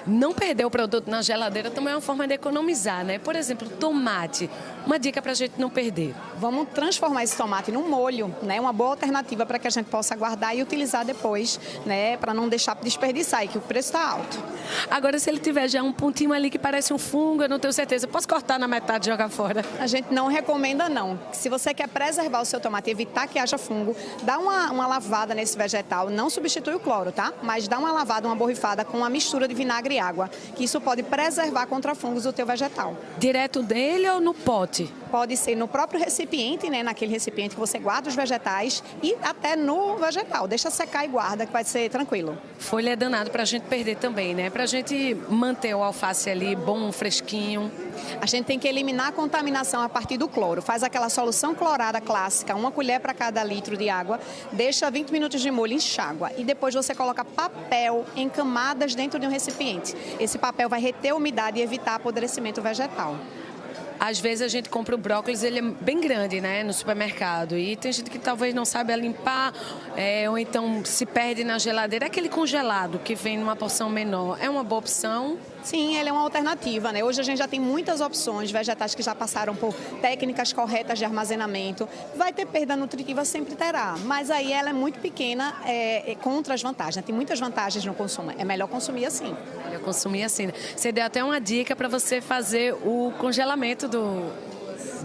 Não perder o produto na geladeira também é uma forma de economizar, né? Por exemplo, tomate, uma dica para a gente não perder. Vamos transformar esse tomate num molho, né? Uma boa alternativa para que a gente possa guardar e utilizar depois, né? Para não deixar desperdiçar, e que o preço está alto. Agora, se ele tiver já um pontinho ali que parece um fungo, eu não tenho certeza, posso cortar na metade e jogar fora? A gente não recomenda, não. Se você quer preservar o seu tomate e evitar que haja fungo, dá uma lavada nesse vegetal, não substitui o cloro, tá? Mas dá uma lavada, uma borrifada com uma mistura de vinagre e água, que isso pode preservar contra fungos o teu vegetal. Direto dele ou no pote? Pode ser no próprio recipiente, né? Naquele recipiente que você guarda os vegetais e até no vegetal. Deixa secar e guarda, que vai ser tranquilo. Folha é danado para a gente perder também, né? Para a gente manter o alface ali bom, fresquinho. A gente tem que eliminar a contaminação a partir do cloro. Faz aquela solução clorada clássica, 1 colher para cada litro de água, deixa 20 minutos de molho, enxágua. E depois você coloca papel em camadas dentro de um recipiente. Esse papel vai reter a umidade e evitar apodrecimento vegetal. Às vezes a gente compra o brócolis, ele é bem grande, né, no supermercado. E tem gente que talvez não saiba limpar, ou então se perde na geladeira. Aquele congelado que vem numa porção menor, é uma boa opção? Sim, ele é uma alternativa, né? Hoje a gente já tem muitas opções, vegetais que já passaram por técnicas corretas de armazenamento. Vai ter perda nutritiva, sempre terá, mas aí ela é muito pequena contra as vantagens, né? Tem muitas vantagens no consumo, é melhor consumir assim. Melhor consumir assim, né? Você deu até uma dica para você fazer o congelamento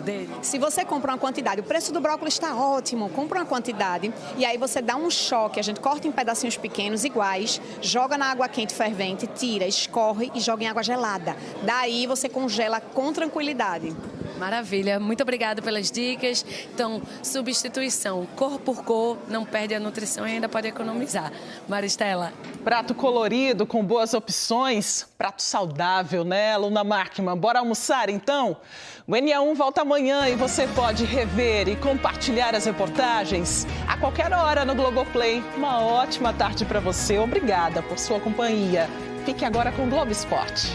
dele. Se você compra uma quantidade, o preço do brócolis está ótimo, compra uma quantidade e aí você dá um choque, a gente corta em pedacinhos pequenos iguais, joga na água quente fervente, tira, escorre e joga em água gelada. Daí você congela com tranquilidade. Maravilha, muito obrigada pelas dicas. Então, substituição, cor por cor, não perde a nutrição e ainda pode economizar. Maristela. Prato colorido, com boas opções, prato saudável, né, Luna Markman? Bora almoçar, então? O NA1 volta amanhã e você pode rever e compartilhar as reportagens a qualquer hora no Globoplay. Uma ótima tarde para você. Obrigada por sua companhia. Fique agora com o Globo Esporte.